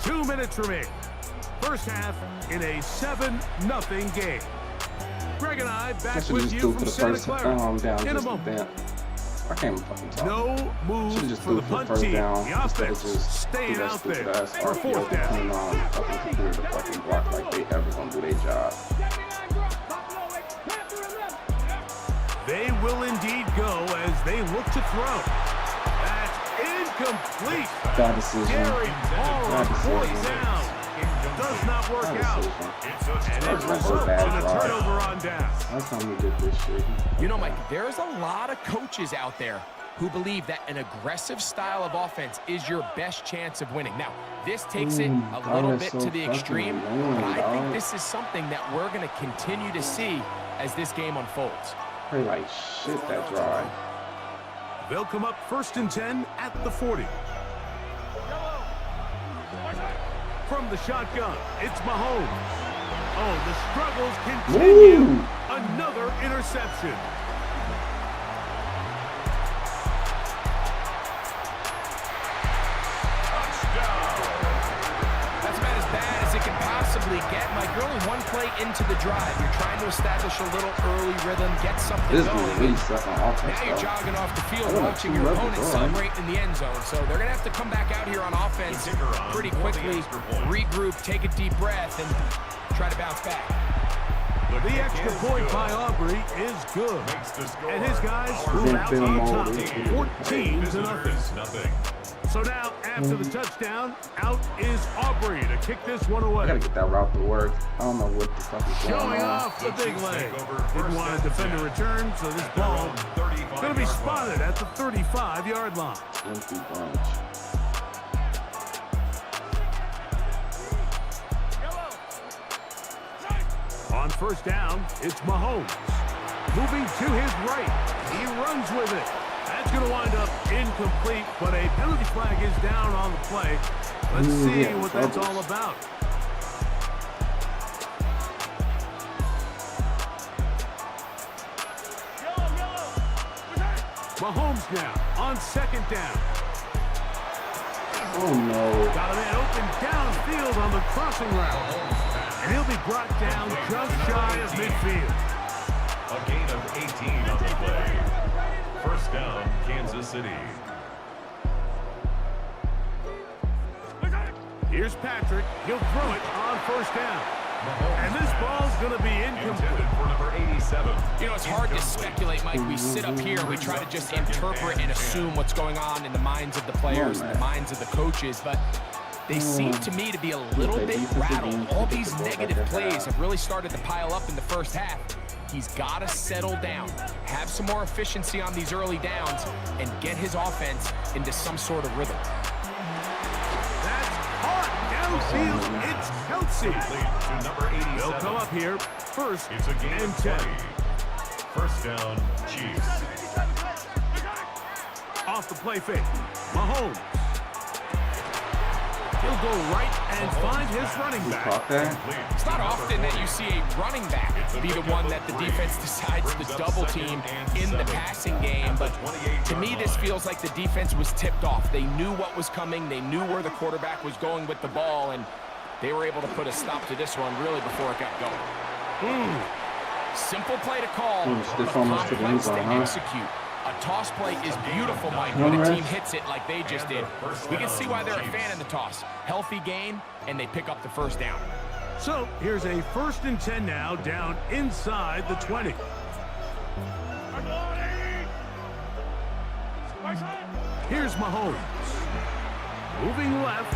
2 minutes remain. 1st half in a 7-0 game. Greg and I back with you from Santa Clara in a moment. I can't even fucking talk. No moves for the punt team. The offense staying out there for 4th down. On fucking computer to fucking block like they ever gonna do their job. They will indeed go as they look to throw. That's incomplete. Bad decision. Gary Hall on 4th down. Does not work out. And it results in a turnover on down. That's how we did this shit. You know, Mike, there's a lot of coaches out there who believe that an aggressive style of offense is your best chance of winning. Now, this takes it a little bit to the extreme, but I think this is something that we're going to continue to see as this game unfolds. Play like shit that drive. They'll come up 1st and 10 at the 40. From the shotgun, it's Mahomes. Oh, the struggles continue. Ooh. Another interception. That's about as bad as it can possibly get. Mike, you're only one play into the drive. You're trying to establish a little early rhythm, get something This going. is really suck on offense. Now you're jogging off the field, watching your opponent celebrate in the end zone. So they're going to have to come back out here on offense pretty quickly, regroup, take a deep breath, and try to bounce back. The extra point by Aubrey is good. And his guys move out on top, 14-0. So now, after the touchdown, out is Aubrey to kick this one away. I gotta get that route to work. I don't know what the fuck is going on. Showing off the big leg. Didn't want to defend a return, so this ball going to be spotted at the 35-yard line. Empty bunch. On 1st down, it's Mahomes. Moving to his right. He runs with it. That's going to wind up incomplete, but a penalty flag is down on the play. Let's see what that's all about. Mahomes now on 2nd down. Oh no. Got a man open downfield on the crossing route. And he'll be brought down just shy of midfield. A gain of 18 on the play. 1st down, Kansas City. Here's Patrick. He'll throw it on first down. And this ball's going to be incomplete. For number 87. You know, it's hard to speculate, Mike. We sit up here and we try to just interpret and assume what's going on in the minds of the players and the minds of the coaches, but they seem to me to be a little bit rattled. All these negative plays have really started to pile up in the first half. He's got to settle down, have some more efficiency on these early downs, and get his offense into some sort of rhythm. That's hard. Downfield, it's Kelsey. To number 87. They'll come up here first It's a game and of 10. 20. First down, Chiefs. Off the play fake. Mahomes. He'll go right and find his running back. Caught that. It's not often that you see a running back be the one that the defense decides to double team in the passing game, but to me this feels like the defense was tipped off. They knew what was coming, they knew where the quarterback was going with the ball, and they were able to put a stop to this one really before it got going. Simple play to call, but complex to execute. A toss play is beautiful, Mike, when a team hits it like they just did. We can see why they're a fan in the toss. Healthy game, and they pick up the first down. So here's a 1st and 10 now, down inside the 20. Here's Mahomes. Moving left.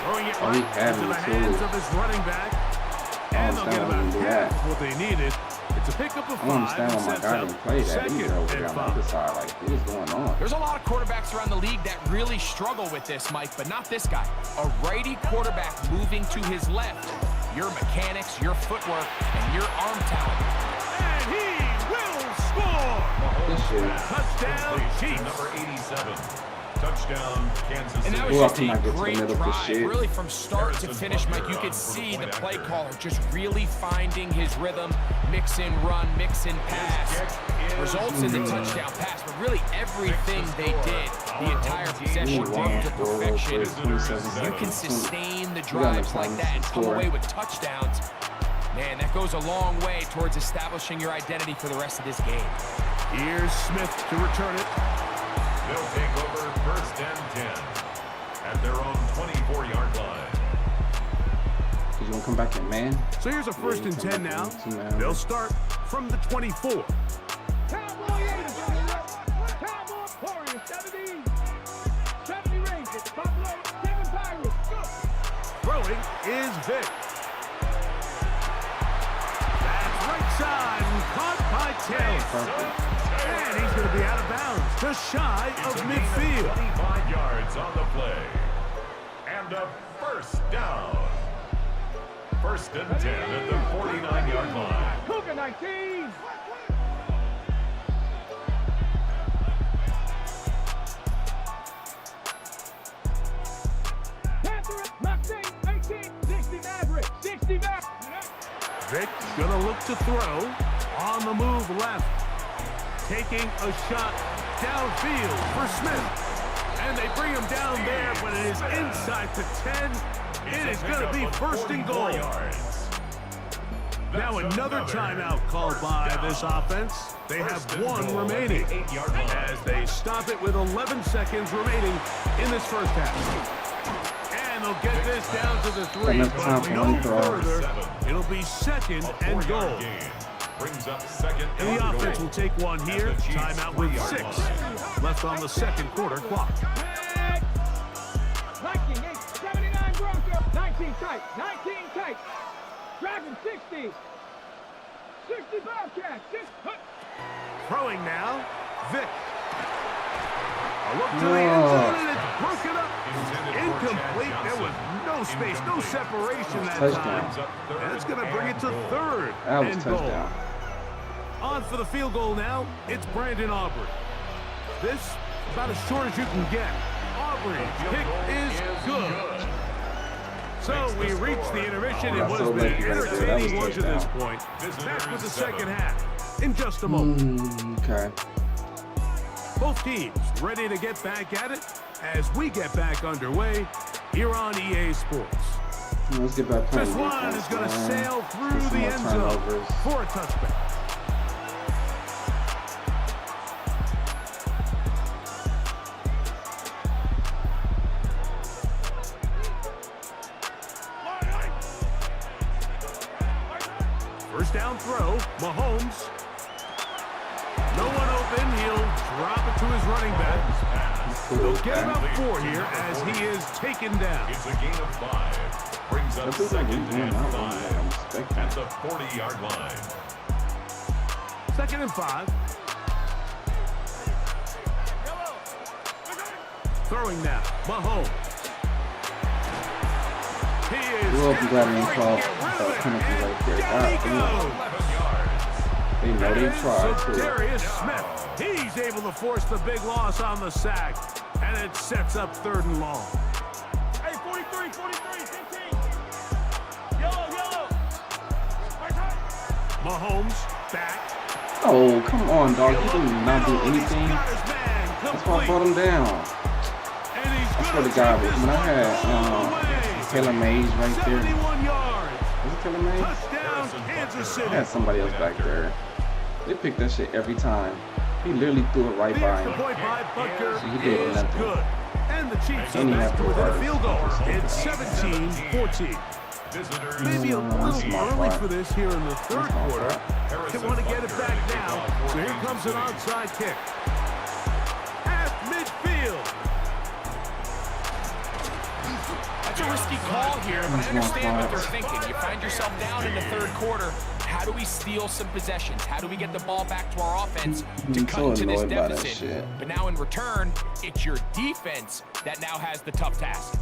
Throwing it right into the hands of his running back. And they'll get about half what they needed. It's a pickup of 5. I don't understand why my guy didn't play that either over there on the other side. Like, what is going on? There's a lot of quarterbacks around the league that really struggle with this, Mike, but not this guy. A righty quarterback moving to his left. Your mechanics, your footwork, and your arm talent. And he will score! This shit. Touchdown, Chiefs. Number 87. Touchdown, Kansas City. And that was just a Ooh, I think I get to the great middle of this drive. shit. Really from start to finish, Mike, you could see the play caller just really finding his rhythm. Mix in run, mix in pass. Results in the touchdown pass, but really everything they did, the entire possession came to perfection. You can sustain the drives like that and come away with touchdowns. Man, that goes a long way towards establishing your identity for the rest of this game. Here's Smith to return it. They'll take over 1st and 10 at their own 24-yard line. He's gonna come back in, man. So here's a 1st and 10 now. They'll start from the 24. Cowboy 80, Cowboy Warriors 70. 70 Rangers, Buffalo 7 Pirates. Go. Throwing is Vic. That's right side and caught by Taylor. And he's going to be out of bounds, just shy of midfield. 25 yards on the play. And a first down. 1st and 10 at the 49-yard line. Cougar 19. Panther, Mustang 18. 60 Maverick. 60 Maverick. Vic going to look to throw. On the move left. Taking a shot downfield for Smith. And they bring him down there, but it is inside the 10. It is going to be 1st and goal. Now another timeout called by this offense. They have 1 remaining as they stop it with 11 seconds remaining in this first half. And they'll get this down to the 3, but no further. It'll be 2nd and goal. Brings up 2nd And the offense will take one here. Timeout with 6 left on the 2nd quarter clock. Viking 79 Broncos. 19 tight. 19 tight. Dragon 60. 60 Bobcats. Throwing now, Vic. A look to the end zone, and it's broken up. Incomplete. There was no space, no separation that time. And that's going to bring it to 3rd and goal. On for the field goal now, it's Brandon Aubrey. This, about as short as you can get. Aubrey's kick is good. So we reach the intermission in what has been an entertaining one to this point. Back with the 2nd half in just a moment. Okay. Both teams ready to get back at it as we get back underway here on EA Sports. Let's get back playing. This one is going to sail through the end zone for a touchback. Mahomes. No one open. He'll drop it to his running back. They'll get about 4 here as he is taken down. It's a gain of 5. Brings up 2nd and 5 at the 40-yard line. 2nd and 5. Throwing now, Mahomes. He is. Well, you got any call penalty right there. God, they know they tried to. Darius Smith, he's able to force the big loss on the sack, and it sets up 3rd and long. Hey, 43, 15. Yellow. Mahomes back. Oh, come on, dog. You did not do anything. That's why I brought him down. I swear to God, when I had Taylor Mays right there. Was it Taylor Mays? I had somebody else back there. They picked that shit every time. He literally threw it right by him. So he did nothing. And the Chiefs And he had to within a field goal. It's 17-14. Maybe a little early for this here in the 3rd quarter. They want to get it back now. So here comes an onside kick. At midfield. That's a risky call here, but I understand what they're thinking. You find yourself down in the 3rd quarter. How do we steal some possessions? How do we get the ball back to our offense to cut into this deficit? But now in return, it's your defense that now has the tough task.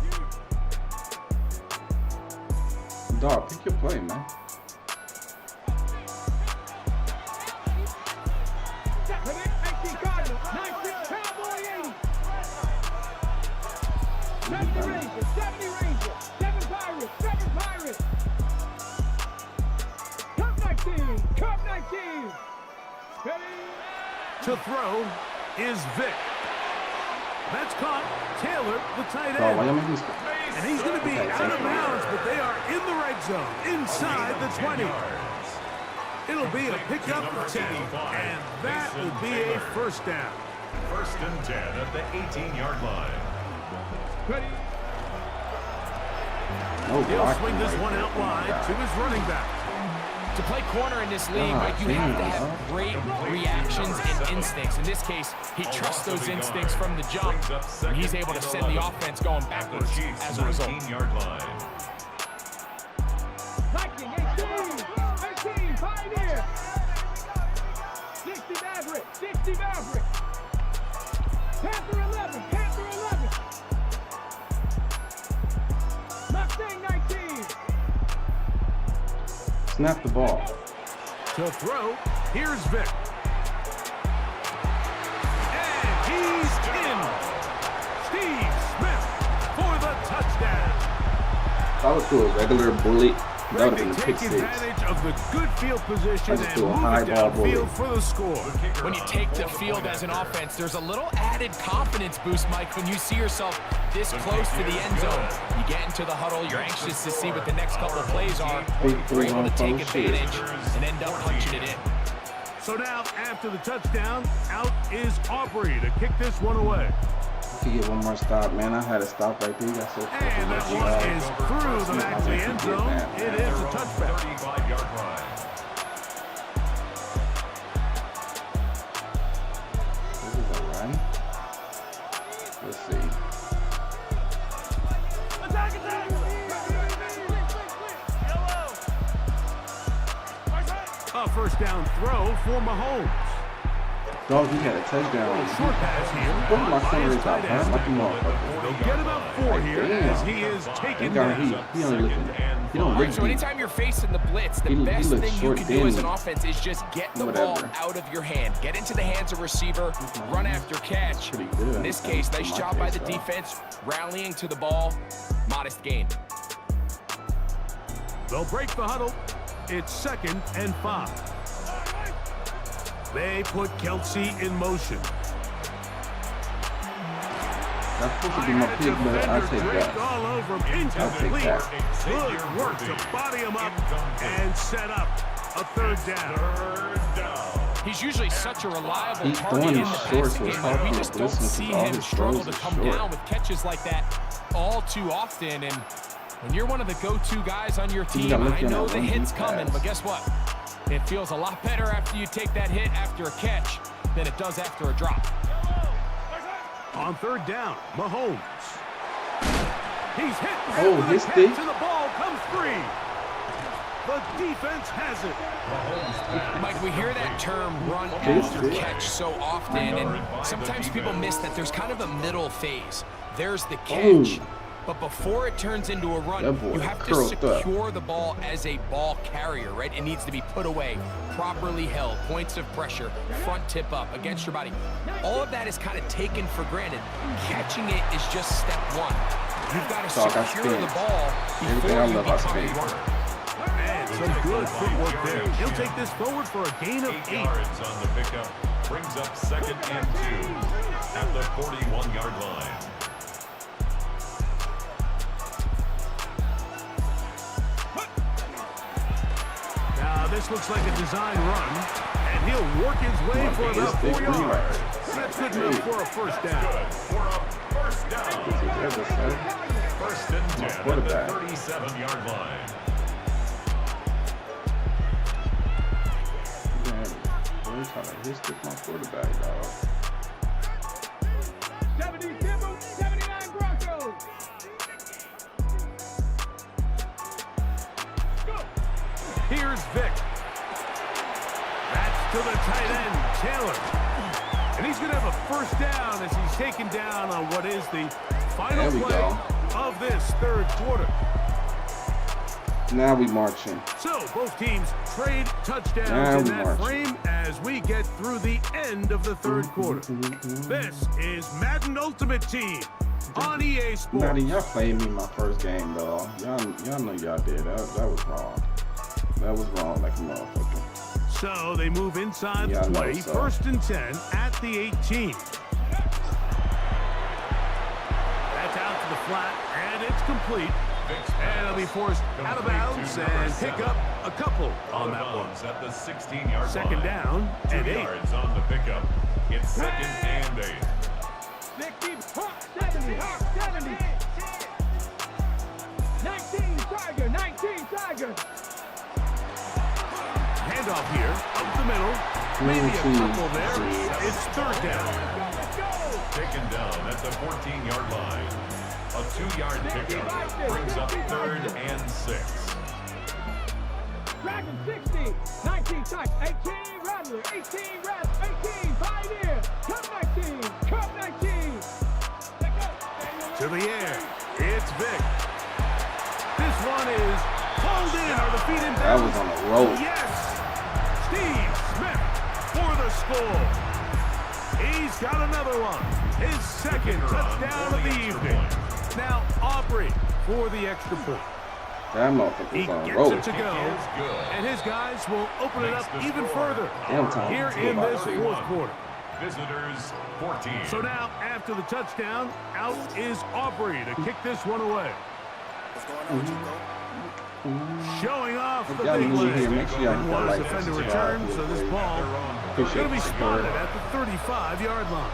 Dog, pick your play, man. To throw is Vic. That's caught. Taylor, the tight Dog, why end. y'all making this? And he's going to be out of bounds, but they are in the red zone, inside the 20. It'll be a pickup for 10, and that will be a 1st down. 1st and 10 at the 18-yard line. He'll swing this one out wide to his running back. To play corner in this league, Mike, you have to have great reactions and instincts. In this case, he trusts those instincts from the jump, and he's able to send the offense going backwards as a result. 19-yard line. 18, Pioneer. 60 Maverick. Panther 11. Mustang 19. Snap the ball. To throw, here's Vic. And he's in. Steve Smith for the touchdown. If I would do a regular bullet, that would have been a Take pick 6. advantage of the good field position I just and do a move high it ball bullet. downfield for the score. When you take the field as an offense, there's a little added confidence boost, Mike, when you see yourself this close to the end zone. You get into the huddle, you're anxious to see what the next couple of plays are. You're able to take advantage and end up punching it in. So now, after the touchdown, out is Aubrey to kick this one away. To get one more stop, man. I had a stop right there. You got so And that one is through the back of the end zone. It is a touchback. 35-yard line. This is a run. Let's see. A 1st down throw for Mahomes. Dog, he had a touchdown. Short pass here. What my corner is out, man? Like a motherfucker. They'll get about 4 here as he is taken down. He don't look. He don't look. So anytime you're facing the blitz, the best thing you can do as an offense is just get the ball out of your hand. Get into the hands of receiver, run after catch. In this case, nice job by the defense, rallying to the ball, modest gain. They'll break the huddle. It's 2nd and 5. They put Kelsey in motion. That's supposed to be my pick, but I'll take that. All over him. Incomplete. Good work to body him up and set up a 3rd down. He's usually such a reliable He's target in the short, passing so it's game. hard We for just the don't listeners see because all him his struggle throws to are come short. down with catches like that all too often. And when you're one of the go-to guys on your team, I know the hit's coming, but guess what? It feels a lot better after you take that hit after a catch than it does after a drop. On third down, Mahomes. He's hit. Oh, this this thing. and the ball comes free. The defense has it. Mike, we hear that term run after catch so often, and sometimes people miss that there's kind of a middle phase. There's the catch, but before it turns into a run, you have to secure the ball as a ball carrier, right? It needs to be put away, properly held, points of pressure, front tip up against your body. All of that is kind of taken for granted. Catching it is just step one. You've got to secure the ball before you become a runner. And some good footwork there. He'll take this forward for a gain of 8 yards on the pickup. Brings up 2nd and 2 at the 41-yard line. Now this looks like a design run, and he'll work his way for about 4 yards. That's good enough for a first down. Good for a first down. First and 10 at the 37-yard line. I'm trying to hit stick my quarterback, dog. 79 Broncos. Go. Here's Vic. That's to the tight end, Taylor. And he's going to have a first down as he's taken down on what is the final play of this third quarter. Now we marching. So both teams trade touchdowns in that frame as we get through the end of the third quarter. This is Madden Ultimate Team on EA Sports. Madden, y'all played me my first game, though. Y'all know y'all did. That was wrong. That was wrong like a motherfucker. So they move inside the play, first and 10 at the 18. That's out to the flat, and it's complete. And it'll be forced out of bounds and pick up a couple on that one. At the 16-yard line. Second down and 8 yards on the pickup. It's 2nd and 8. 70, 19 Tiger, 19 Tiger. Handoff here, up the middle. Maybe a couple there. It's third down. Taken down at the 14-yard line. A 2-yard pickup brings up 3rd and 6. Dragon 60, 19 Tiger, 18 Rattler, 18 Rattler, 18 Pioneer, Cup 19, Cup 19. To the air, it's Vic. This one is pulled in. Are the feet in bounds? That was on the road. Yes! Steve Smith for the score. He's got another one. His second touchdown of the evening. Now Aubrey for the extra point. That motherfucker's on the road. He gets it to go, and his guys will open it up even further here in this fourth quarter. Visitors 14. So now, after the touchdown, out is Aubrey to kick this one away. Showing off the big leg. Make sure y'all Wants like defender return, so this ball is going to be spotted at the 35-yard line.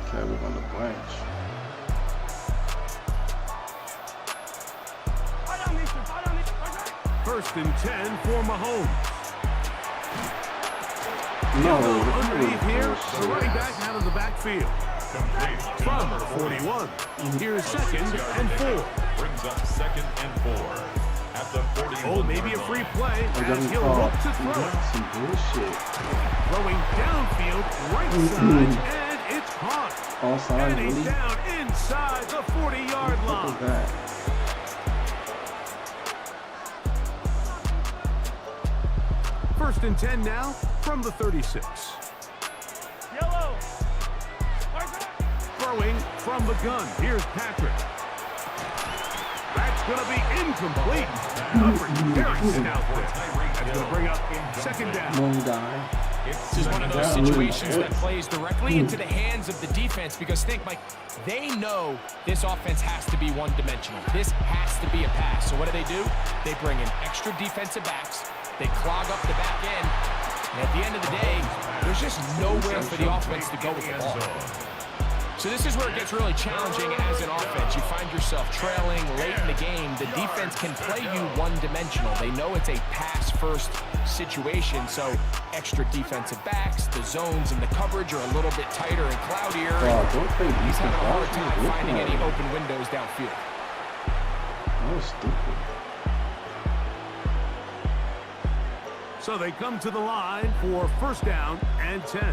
Okay, we're on the bench. First and 10 for Mahomes. No, Underneath here, the running back out of the backfield. From the 41. Here's 2nd and 4. Brings up 2nd and 4 at the 41. Oh, maybe a free play as he'll look to throw it. Some bullshit. Throwing downfield, right side, and it's caught. All sides, And he's really? down inside the 40-yard What was line. that? First and 10 now from the 36. Yellow. Throwing from the gun. Here's Patrick. That's going to be incomplete. Very stout there. That's going to bring up 2nd down. One guy. This is one of those situations that plays directly into the hands of the defense because think, Mike, they know this offense has to be one-dimensional. This has to be a pass. So what do? They bring in extra defensive backs. They clog up the back end. And at the end of the day, there's just nowhere for the offense to go with the ball. So this is where it gets really challenging as an offense. You find yourself trailing late in the game. The defense can play you one-dimensional. They know it's a pass-first situation, so extra defensive backs, the zones and the coverage are a little bit tighter and cloudier. He's having a hard time finding any open windows downfield. That was stupid. So they come to the line for first down and 10.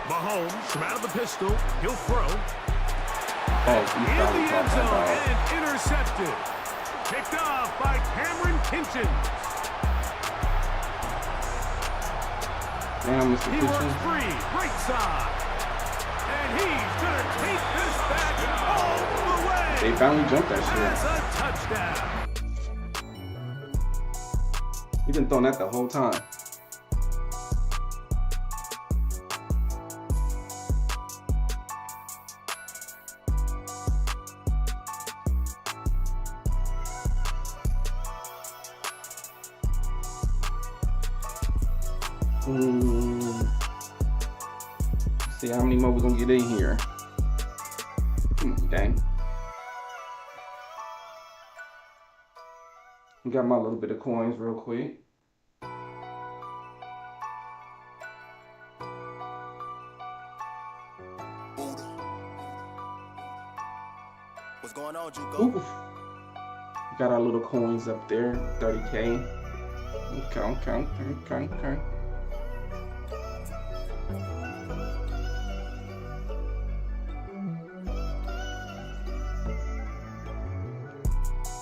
Mahomes from out of the pistol. He'll throw. In the end zone and intercepted. Picked off by Cameron Kinchins. Damn, Mr. He works free, right side. And he's going to take this back all the way. They finally jumped that shit. That's a touchdown. He's been throwing that the whole time. See how many more we're gonna get in here. Dang. Got my little bit of coins real quick. What's going on, Juco? Oof. Got our little coins up there, 30K. Okay.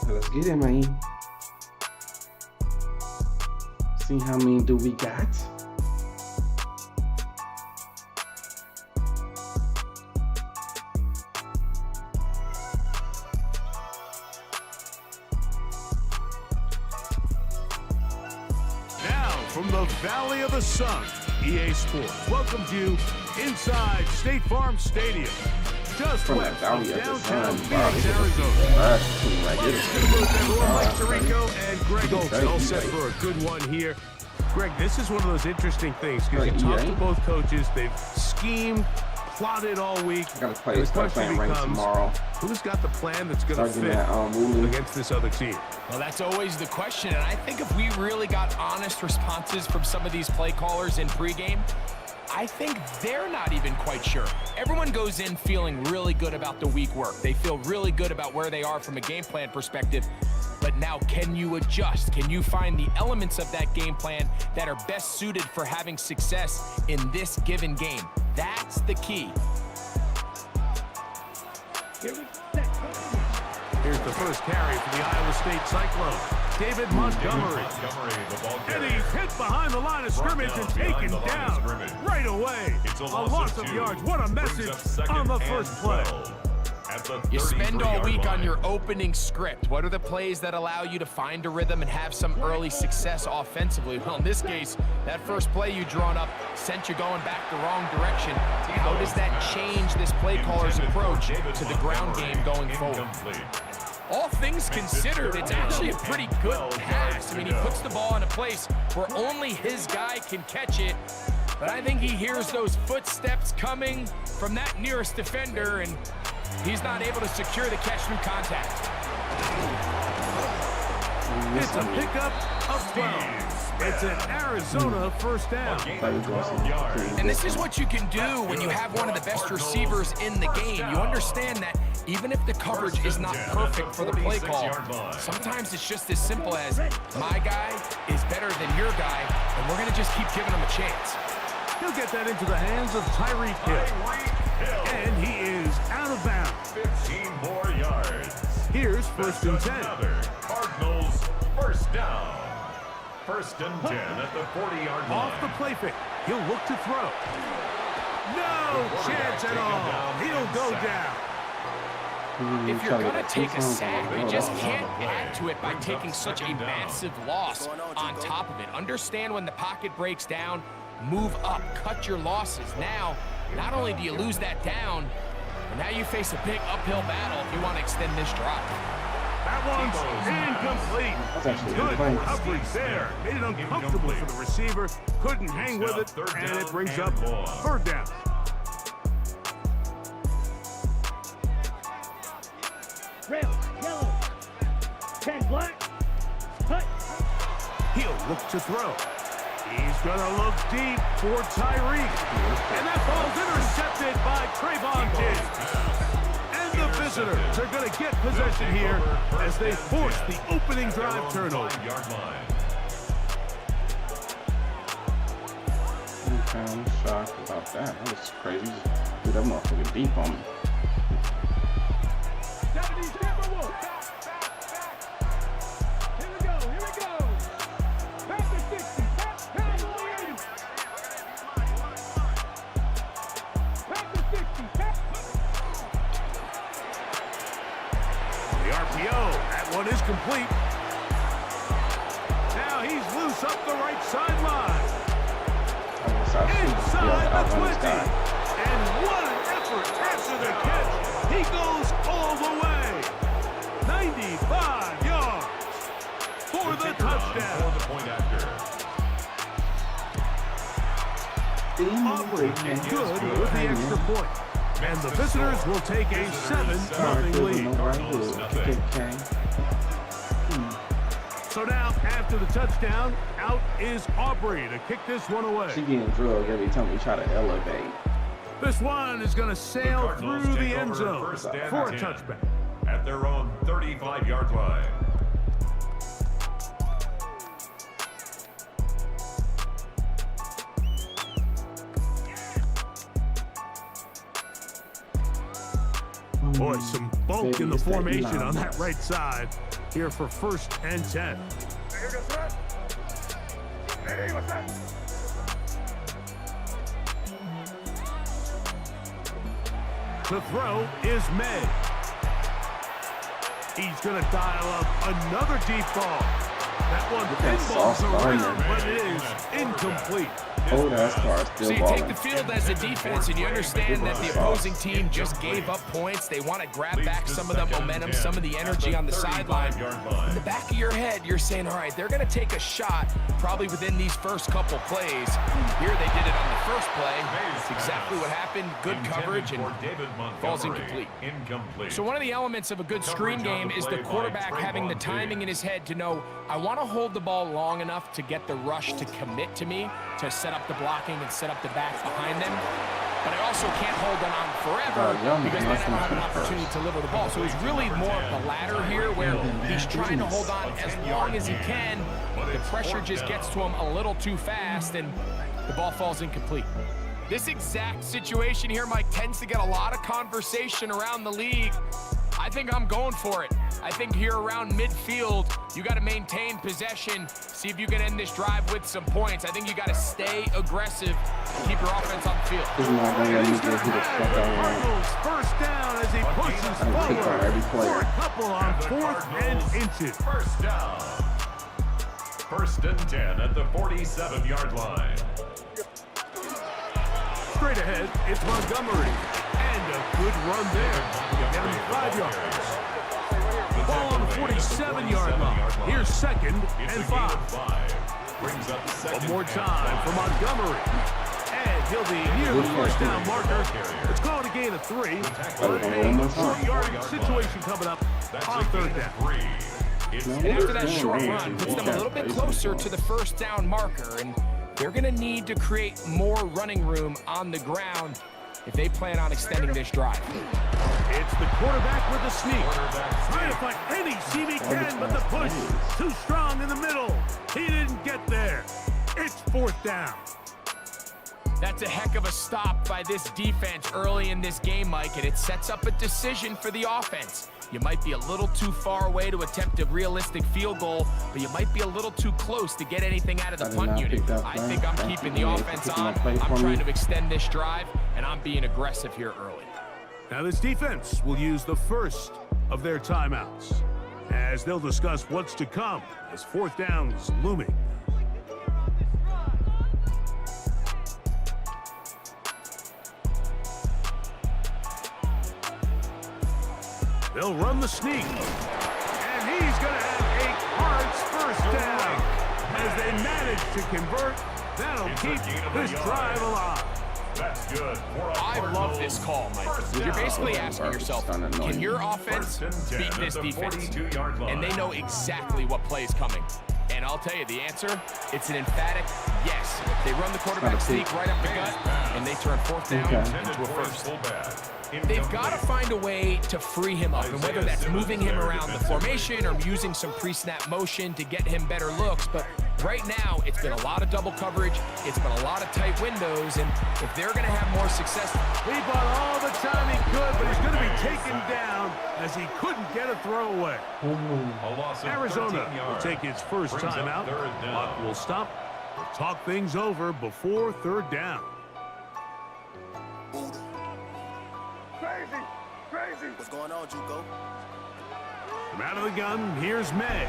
Let's get it, man. See how many do we got? Now, from the Valley of the Sun, EA Sports welcomes you inside State Farm Stadium. Just from west that of Valley of the downtown Sun. Phoenix, Arizona. Mike Tirico and Greg Olson all set for a good one here. Greg, this is one of those interesting things because you talk to both coaches. They've schemed, plotted all week. Gotta start playing ranked tomorrow. Who's got the plan that's going to fit against this other team? Well, that's always the question, and I think if we really got honest responses from some of these play callers in pregame, I think they're not even quite sure. Everyone goes in feeling really good about the week work. They feel really good about where they are from a game plan perspective. But now, can you adjust? Can you find the elements of that game plan that are best suited for having success in this given game? That's the key. Here's the first carry for the Iowa State Cyclone. David Montgomery. And he's hit behind the line of scrimmage and taken down right away. A loss of yards. What a message on the first play. You spend all week on your opening script. What are the plays that allow you to find a rhythm and have some early success offensively? Well, in this case, that first play you drawn up sent you going back the wrong direction. How does that change this play caller's approach to the ground game going forward? All things considered, it's actually a pretty good pass. I mean, he puts the ball in a place where only his guy can catch it. But I think he hears those footsteps coming from that nearest defender, and he's not able to secure the catch through contact. It's a pickup of 12. It's an Arizona first down. And this is what you can do when you have one of the best receivers in the game. You understand that even if the coverage is not perfect for the play call, sometimes it's just as simple as my guy is better than your guy, and we're going to just keep giving him a chance. He'll get that into the hands of Tyreek Hill. And he is out of bounds. 15 more yards. Here's first and 10. Cardinals first down. First and 10 at the 40-yard line. Off the play fake. He'll look to throw. No chance at all. He'll go down. If you're going to take a sack, you just can't add to it by taking such a massive loss on top of it. Understand when the pocket breaks down, move up, cut your losses. Now, not only do you lose that down, but now you face a big uphill battle if you want to extend this drive. That one's incomplete. Good coverage there. Made it uncomfortable for the receiver. Couldn't hang with it, and it brings up third down. He'll look to throw. He's gonna look deep for Tyreek. And that ball's intercepted by Trayvon Diggs. And the visitors are gonna get possession here as they force the opening drive turnover. Okay, I'm shocked about that. That was crazy. Just threw that motherfucker deep on me. One is complete. Now he's loose up the right sideline. Inside the 20. And what an effort after the catch. He goes all the way. 95 yards for the touchdown. For the point after. Aubrey is good with the extra point. And the visitors will take a 7-0 lead. So now, after the touchdown, out is Aubrey to kick this one away. She getting drugged every time we try to elevate. This one is going to sail through the end zone for a touchback. At their own 35-yard line. Boy, some bulk in the formation on that right side. Here for 1st and 10. The throw is made. He's going to dial up another deep ball. That one pinballs around, but it is incomplete. Oh, that's hard. So you take the field as a defense and you understand that the opposing team just gave up points. They want to grab back some of the momentum, some of the energy on the sideline. In the back of your head, you're saying, all right, they're going to take a shot probably within these first couple plays. Here they did it on the first play. It's exactly what happened. Good coverage and falls incomplete. So one of the elements of a good screen game is the quarterback having the timing in his head to know, I want to hold the ball long enough to get the rush to commit to me, to set up the blocking and set up the back behind them. But I also can't hold them on forever because then I don't have an opportunity to deliver the ball. So he's really more of the latter here where he's trying to hold on as long as he can. The pressure just gets to him a little too fast and the ball falls incomplete. This exact situation here, Mike, tends to get a lot of conversation around the league. I think I'm going for it. I think here around midfield, you got to maintain possession, see if you can end this drive with some points. I think you got to stay aggressive, keep your offense on the field. First down as he pushes forward for a couple on 4th and inches. First down. 1st and 10 at the 47-yard line. Straight ahead, it's Montgomery. And a good run there. Get him 5 yards. Ball on the 47-yard line. Here's 2nd and 5. One more time for Montgomery. And he'll be near the first down marker. It's going to gain a 3. But a short yardage situation coming up on 3rd down. And after that short run, puts them a little bit closer to the first down marker. And they're going to need to create more running room on the ground if they plan on extending this drive. It's the quarterback with the sneak. Trying to find any seam he can, but the push too strong in the middle. He didn't get there. It's 4th down. That's a heck of a stop by this defense early in this game, Mike, and it sets up a decision for the offense. You might be a little too far away to attempt a realistic field goal, but you might be a little too close to get anything out of the punt unit. I think I'm keeping the offense on. I'm trying to extend this drive, and I'm being aggressive here early. Now this defense will use the first of their timeouts as they'll discuss what's to come as 4th down's looming. They'll run the sneak. And he's going to have a Cards first down. As they manage to convert, that'll keep this drive alive. That's good. I love this call, Mike. You're basically asking yourself, can your offense beat this defense? And they know exactly what play is coming. And I'll tell you the answer, it's an emphatic yes. They run the quarterback sneak right up the gut, and they turn fourth down into a first. They've got to find a way to free him up, and whether that's moving him around the formation or using some pre-snap motion to get him better looks. But right now, it's been a lot of double coverage. It's been a lot of tight windows, and if they're going to have more success. He bought all the time he could, but he's going to be taken down as he couldn't get a throw away. Arizona will take its first timeout. Clock will stop. We'll talk things over before third down. Crazy. What's going on, Juco? From out of the gun, here's May.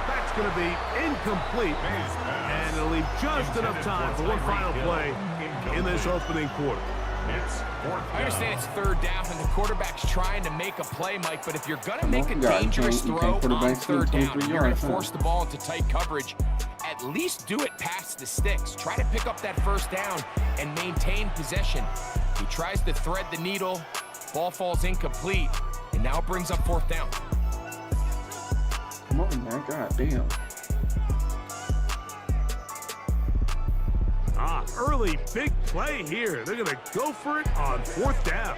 That's going to be incomplete, and it'll leave just enough time for one final play in this opening quarter. I understand it's third down and the quarterback's trying to make a play, Mike, but if you're going to make a dangerous throw on third down, you're going to force the ball into tight coverage, at least do it past the sticks. Try to pick up that first down and maintain possession. He tries to thread the needle, ball falls incomplete, and now brings up fourth down. Come on, man. God damn. Early big play here. They're going to go for it on fourth down.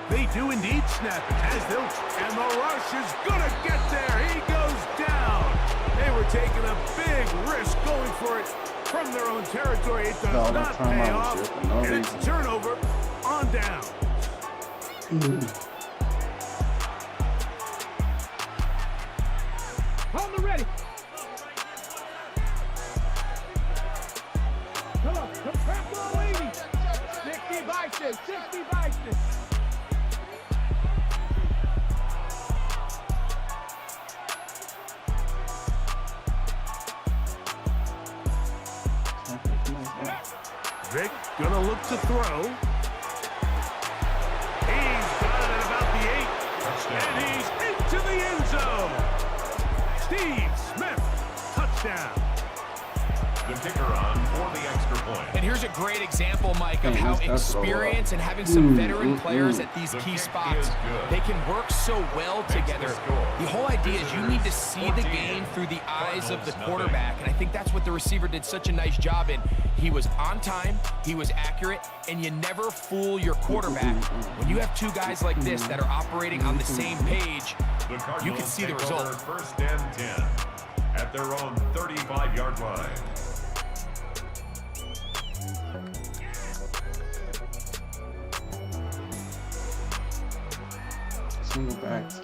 They do indeed snap it as they'll, and the rush is going to get there. He goes down. They were taking a big risk going for it from their own territory. It does not pay off, and it's a turnover on down. On the ready. Come on, press all 80. 60 Bison, 60 Bison. Vic gonna look to throw. He's got it at about the 8. And he's into the end zone. Steve Smith, touchdown. The kicker on for the extra point. And here's a great example, Mike, of how experience and having some veteran players at these key spots, they can work so well together. The whole idea is you need to see the game through the eyes of the quarterback, and I think that's what the receiver did such a nice job in. He was on time, he was accurate, and you never fool your quarterback. When you have two guys like this that are operating on the same page, you can see the result. First and 10 at their own 35-yard line. Single backs.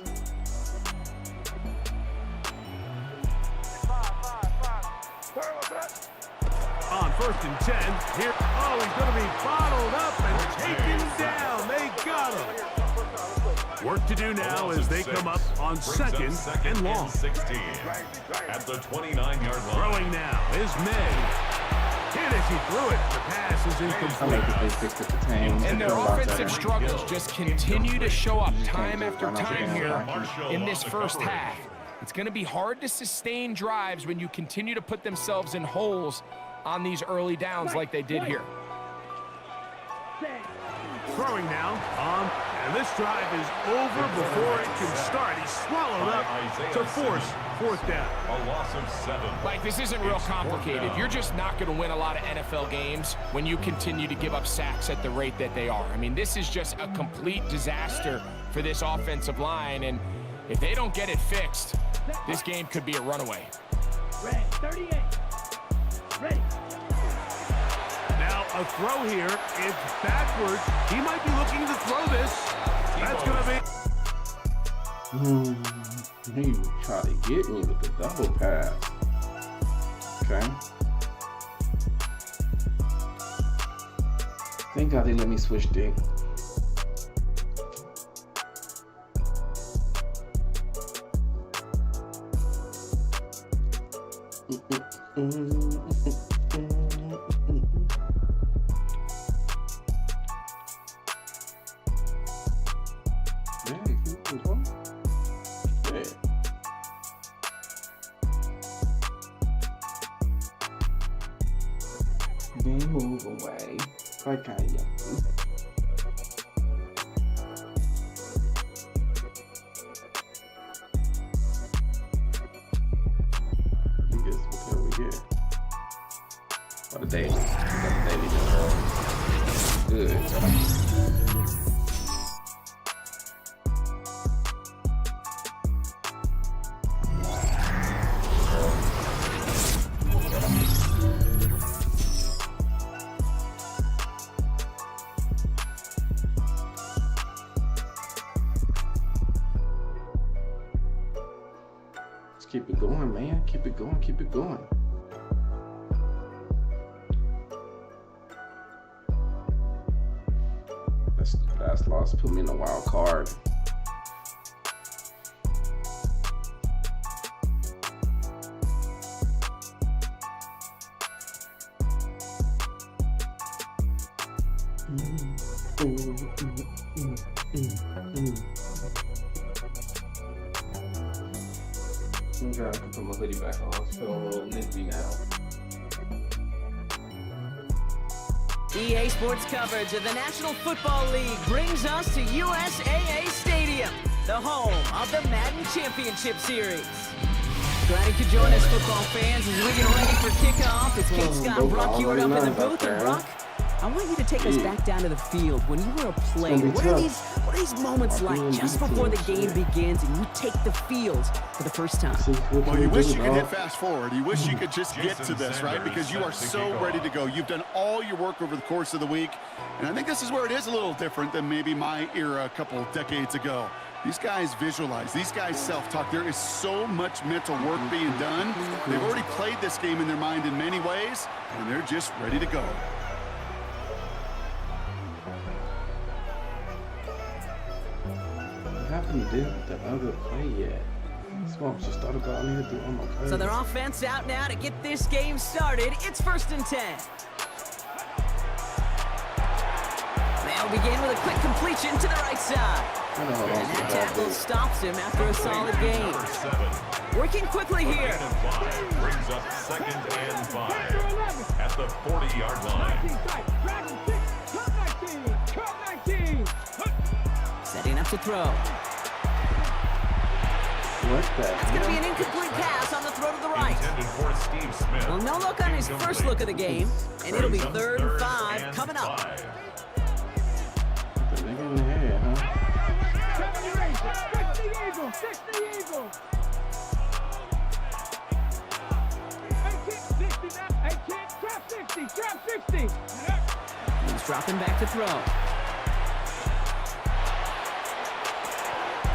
On first and 10, here, oh, he's going to be bottled up and taken down. They got him. Work to do now as they come up on second and long. 16 at the 29-yard line. Throwing now is May. Hit as he threw it. The pass is incomplete. And their offensive struggles just continue to show up time after time here in this first half. It's going to be hard to sustain drives when you continue to put themselves in holes on these early downs like they did here. Throwing now and this drive is over before it can start. He's swallowed up to force fourth down. A loss of 7. Like, this isn't real complicated. You're just not going to win a lot of NFL games when you continue to give up sacks at the rate that they are. I mean, this is just a complete disaster for this offensive line, and if they don't get it fixed, this game could be a runaway. Ready, 38. Ready. Now a throw here. It's backwards. He might be looking to throw this. That's going to be... He tried to get me with the double pass. Okay. Thank God they let me switch dick. fight kind of young. We get what we get. What a daily. Got the daily done. Good. Keep it going, man. Keep it going. Keep it going. That's the last loss. Put me in a wild card. Okay, I can put my hoodie back on. It's feeling a little nippy now. EA Sports coverage of the National Football League brings us to USAA Stadium, the home of the Madden Championship Series. Glad you could join us, football fans, as we get ready for kickoff. It's King Scott and Brock Hewitt up in the booth. And Brock, I want you to take us back down to the field. When you were a player, what are these moments like just before the game begins and you take the field for the first time? Well, you wish you could hit fast forward. You wish you could just get to this, right? Because you are so ready to go. You've done all your work over the course of the week. And I think this is where it is a little different than maybe my era a couple decades ago. These guys visualize. These guys self-talk. There is so much mental work being done. They've already played this game in their mind in many ways, and they're just ready to go. Haven't did the other play yet. Swamp just thought about me to do on my play. So their offense out now to get this game started. It's 1st and 10. They'll begin with a quick completion to the right side. And that tackle stops him after a solid game. Working quickly here. Brings up 2nd and 5 at the 40-yard line. Setting up to throw. That's going to be an incomplete pass on the throw to the right. For Steve Smith. Well, no look on his first look of the game, and it'll be 3rd and 5 coming up. The nigga in the head, huh? He's dropping back to throw.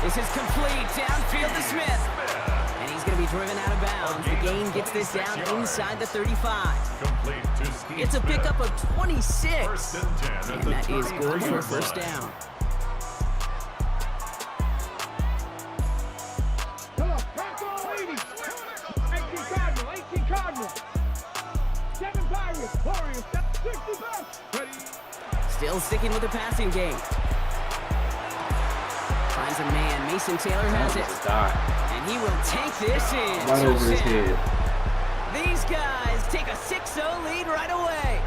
This is complete, downfield to Smith. And he's going to be driven out of bounds. The gain gets this down inside the 35. It's a pickup of 26. And that is good for a 1st down. Come on, back on 80. 18 Cardinal. 7 Pirates, Warriors, 65. Still sticking with the passing game. Finds a man. Mason Taylor has it. And he will take this in. Right over his head. These guys take a 6-0 lead right away.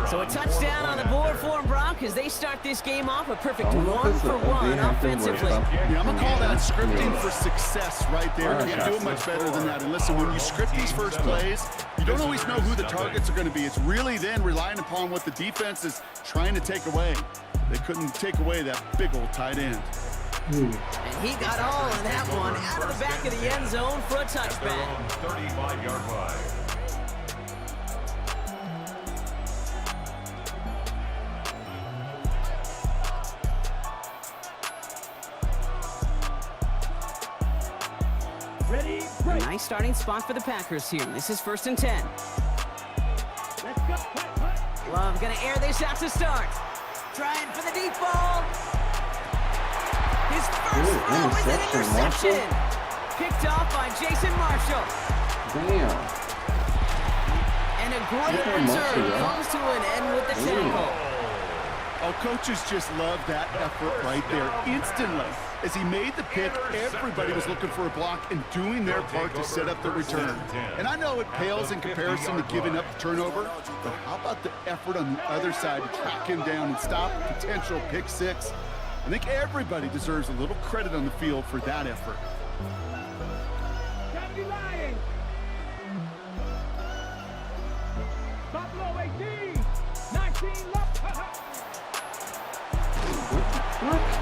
So a touchdown on the board for them, Brock, as they start this game off a perfect 1-for-1 offensively. Yeah, I'm going to call that scripting for success right there. Can't do it much better than that. And listen, when you script these first plays, you don't always know who the targets are going to be. It's really then relying upon what the defense is trying to take away. They couldn't take away that big old tight end. And he got all of that one out of the back of the end zone for a touchback. 35-yard line. Ready, A nice starting spot for the Packers here. This is 1st and 10. let's go. Love gonna air this out to start. Trying for the deep ball. His first throw is an interception. Picked off by Jason Marshall. Damn. And a great return comes to an end with the tackle. Oh, coaches just love that effort right there. Instantly, as he made the pick, everybody was looking for a block and doing their part to set up the return. And I know it pales in comparison to giving up the turnover, but how about the effort on the other side to track him down and stop a potential pick six? I think everybody deserves a little credit on the field for that effort. Buffalo 18, 19 left.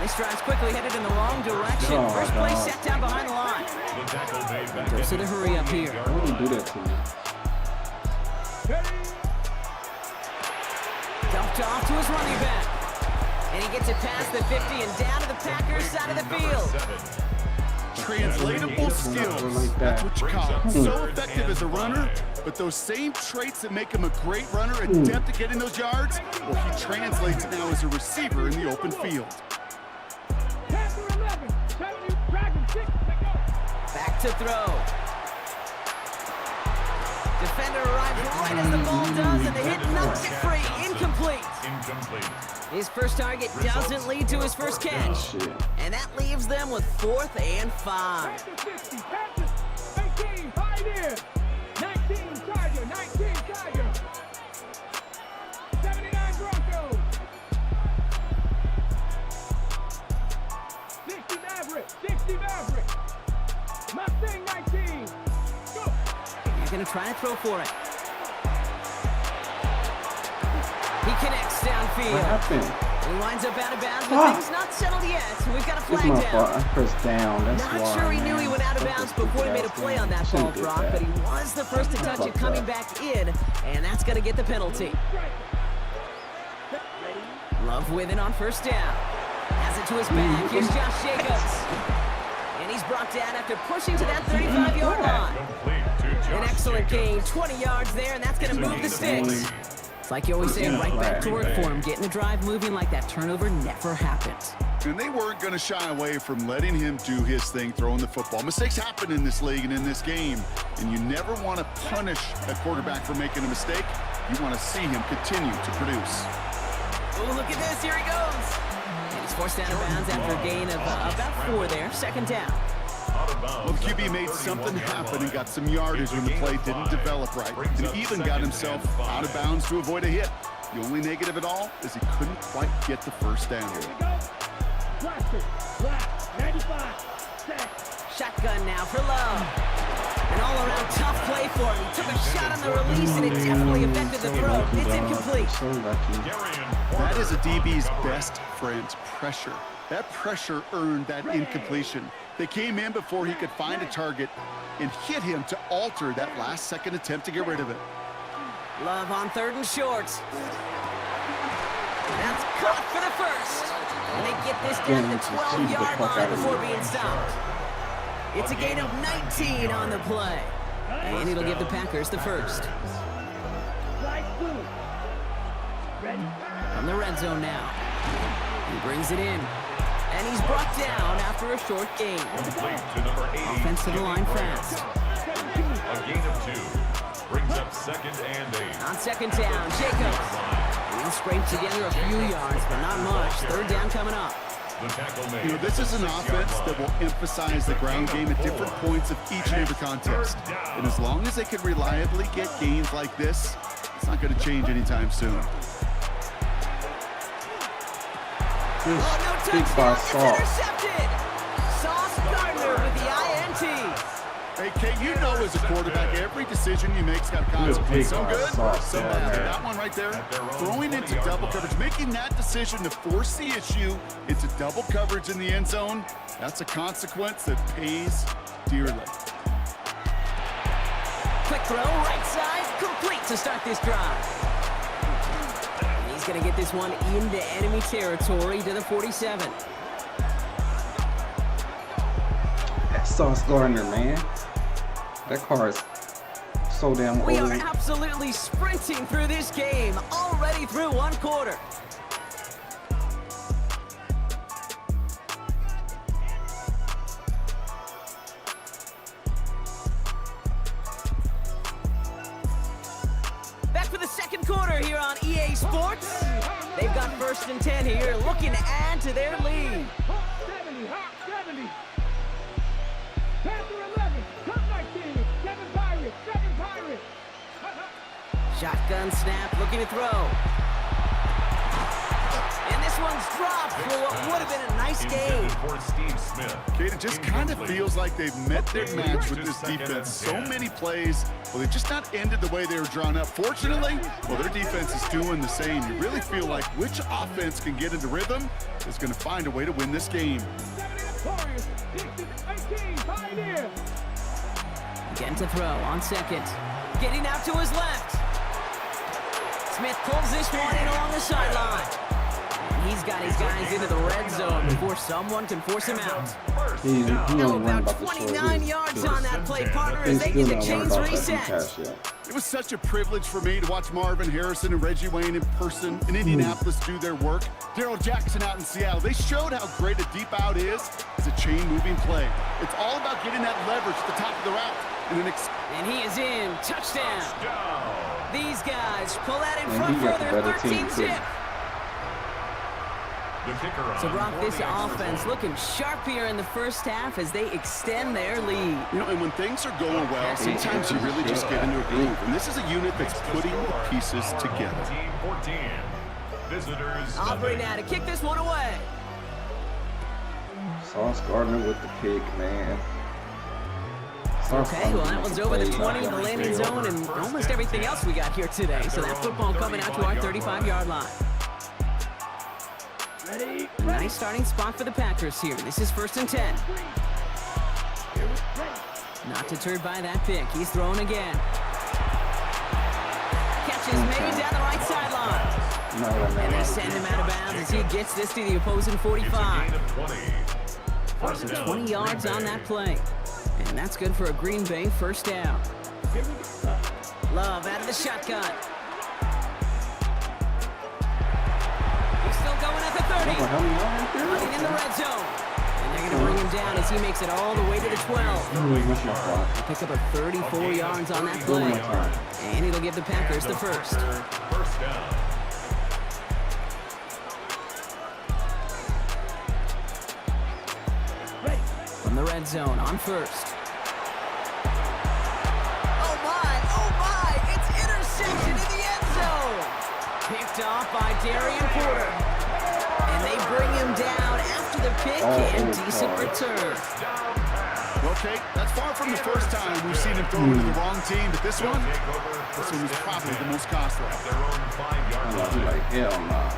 This drive's quickly headed in the wrong direction. First play set down behind the line. Goes to the hurry up here. I wouldn't do that to me. Dumped off to his running back. And he gets it past the 50 and down to the Packers side of the field. Translatable skills, that's what you call it. So effective as a runner, but those same traits that make him a great runner, adept at getting those yards, well, he translates now as a receiver in the open field. Back to throw. Defender arrives right as the ball does, and the hit knocks it free. Incomplete. His first target doesn't lead to his first catch. And that leaves them with 4th and 5. 18, Pioneer. 19, Charger. 19, Charger. 79, Broncos. 60, Maverick. 60, Maverick. Mustang 19. Go. They're going to try to throw for it. He connects downfield. What happened? He winds up out of bounds, but things not settled yet. We've got a flag It's my down. fault. I pressed down. That's why. Not sure he knew man. he went out of That's bounds a before he made a stupid play ass on that game. ball Shouldn't drop, do but that. he was the first to touch it Fuck coming that. back in, and that's going to get the penalty. Love with it on first down. Has it to his back. Here's Josh Jacobs. And he's brought down after pushing to that 35-yard line. An excellent gain, 20 yards there, and that's going to move the sticks. It's like you always say, right back to work for him. Getting the drive moving like that turnover never happens. And they weren't going to shy away from letting him do his thing, throwing the football. Mistakes happen in this league and in this game, and you never want to punish a quarterback for making a mistake. You want to see him continue to produce. Oh, look at this. Here he goes. And he's forced out of bounds after a gain of about 4 there. Second down. Well, the QB made something happen and got some yardage when the play didn't develop right, and even got himself out of bounds to avoid a hit. The only negative at all is he couldn't quite get the first down. Shotgun now for Love. An all-around tough play for him. He took a shot on the release, and it definitely affected the throw. It's incomplete. So lucky. That is a DB's best friend, pressure. That pressure earned that incompletion. They came in before he could find a target and hit him to alter that last-second attempt to get rid of it. Love on 3rd and short. That's caught for the first. And they get this down to the 12-yard line before being stopped. It's a gain of 19 on the play. And it'll give the Packers the first. From the red zone now. He brings it in. And he's brought down after a short gain. Offense to the line fast. A gain of 2. Brings up 2nd and 8. On second down, Jacobs. He'll scrape together a few yards, but not much. 3rd down coming up. The tackle made. You know, this is an offense that will emphasize the ground game at different points of each and every contest. And as long as they can reliably get gains like this, it's not going to change anytime soon. Oh, no touchdown. It's intercepted. Sauce Gardner with the INT. Hey, Kate, you know as a quarterback, every decision you make's got consequences. Some good, some bad. That one right there, throwing into double coverage, making that decision to force the issue into double coverage in the end zone, that's a consequence that pays dearly. Quick throw, right side, complete to start this drive. He's going to get this one into enemy territory to the 47. That Sauce Gardner, man. That car is so damn old. We are absolutely sprinting through this game, already through 1 quarter. Back for the 2nd quarter here on EA Sports. They've got 1st and 10 here, looking to add to their lead. 70, hot 70. Panther 11, Cup 19, 7 Pirates, 7 Pirates. Shotgun snap, looking to throw. And this one's dropped for what would have been a nice game. Kate, it just kind of feels like they've met their match with this defense. So many plays, well, they've just not ended the way they were drawn up. Fortunately, well, their defense is doing the same. You really feel like which offense can get into rhythm is going to find a way to win this game. 70 Warriors, 18 Pioneer. Again to throw on 2nd. Getting out to his left. Smith pulls this one in along the sideline. And he's got his guys into the red zone before someone can force him out. Now about 29 yards on that play, partner, as they get the chains reset. It was such a privilege for me to watch Marvin Harrison and Reggie Wayne in person in Indianapolis do their work. Darrell Jackson out in Seattle, they showed how great a deep out is as a chain-moving play. It's all about getting that leverage at the top of the route. And he is in. Touchdown. These guys pull that in front for their 13th zip. So, Brock, this offense looking sharp here in the first half as they extend their lead. You know, and when things are going well, sometimes you really just get into a groove. And this is a unit that's putting the pieces together. Aubrey now to kick this one away. Sauce Gardner with the pick, man. Okay, well, that one's over the 20, the landing zone, and almost everything else we got here today. So that football coming out to our 35-yard line. A nice starting spot for the Packers here. This is 1st and 10. Not deterred by that pick. He's throwing again. Catches made down the right sideline. And they send him out of bounds as he gets this to the opposing 45. So 20 yards on that play. And that's good for a Green Bay 1st down. Love out of the shotgun. He's still going at the 30. Running in the red zone. And they're going to bring him down as he makes it all the way to the 12. Pick up a 34 yards on that play. And it'll give the Packers the 1st. 1st down. From the red zone on 1st. Oh my, it's interception in the end zone. Picked off by Darian Porter. And they bring him down after the pick and decent return. Okay, that's far from the first time we've seen him throw to the wrong team, but this one was probably the most costly. Hell no.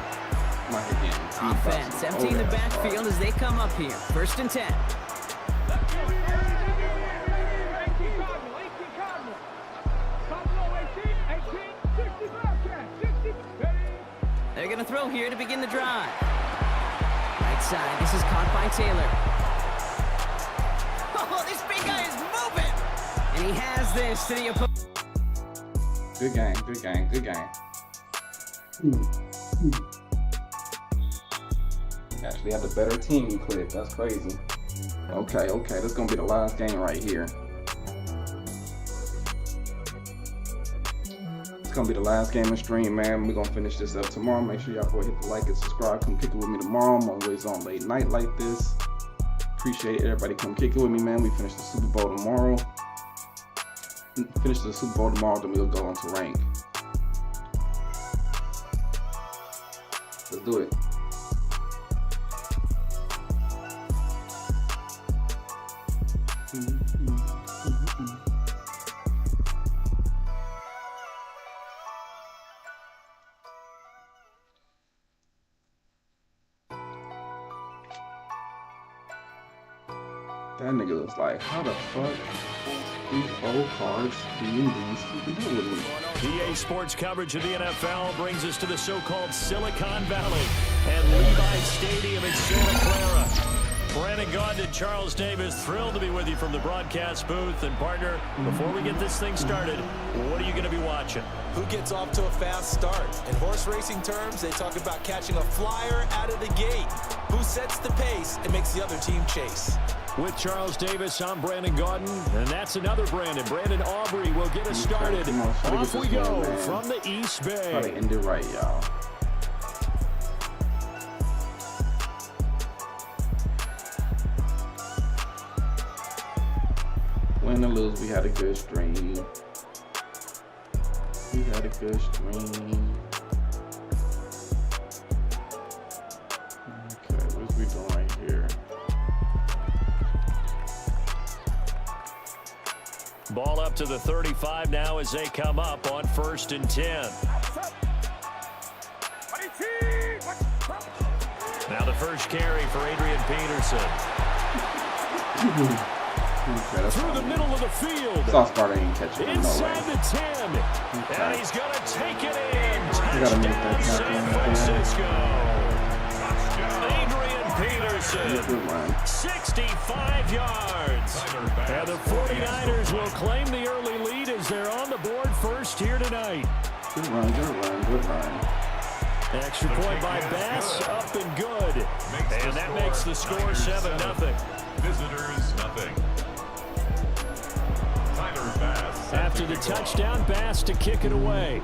Offense emptying the backfield as they come up here. 1st and 10. They're going to throw here to begin the drive. Right side, this is caught by Taylor. Oh, this big guy is moving! And he has this to the opponent. Good game. Actually have the better team clip. That's crazy. Okay. This is going to be the last game right here. It's going to be the last game of stream, man. We're going to finish this up tomorrow. Make sure y'all go hit the like and subscribe. Come kick it with me tomorrow. I'm always on late night like this. Appreciate everybody come kick it with me, man. We finish the Super Bowl tomorrow. Then we'll go on to rank. Let's do it. That nigga was like, how the fuck these old cards being these keeping up with me? EA Sports coverage of the NFL brings us to the so-called Silicon Valley and Levi Stadium in Santa Clara. Brandon Gaudin and Charles Davis, thrilled to be with you from the broadcast booth. And partner, before we get this thing started, what are you going to be watching? Who gets off to a fast start? In horse racing terms, they talk about catching a flyer out of the gate. Who sets the pace and makes the other team chase? With Charles Davis, I'm Brandon Gaudin, and that's another Brandon. Brandon Aubrey will get us started. Off we go from the East Bay. Try to end it right, y'all. Win or lose, we had a good stream. We had a good stream. Okay, what's we doing right here? Ball up to the 35 now as they come up on 1st and 10. Now the first carry for Adrian Peterson. Okay, through the middle of the field. Sauce Bar ain't catching him, inside no the 10. Okay. And he's going to take it in. You gotta make that San Francisco. Adrian Peterson. 65 yards. And the 49ers will claim the early lead as they're on the board first here tonight. Good run, good run, good run. Extra point by Bass, up and good. And that makes the score 7-0. Visitors, nothing. Bass after the touchdown, Bass to kick it away.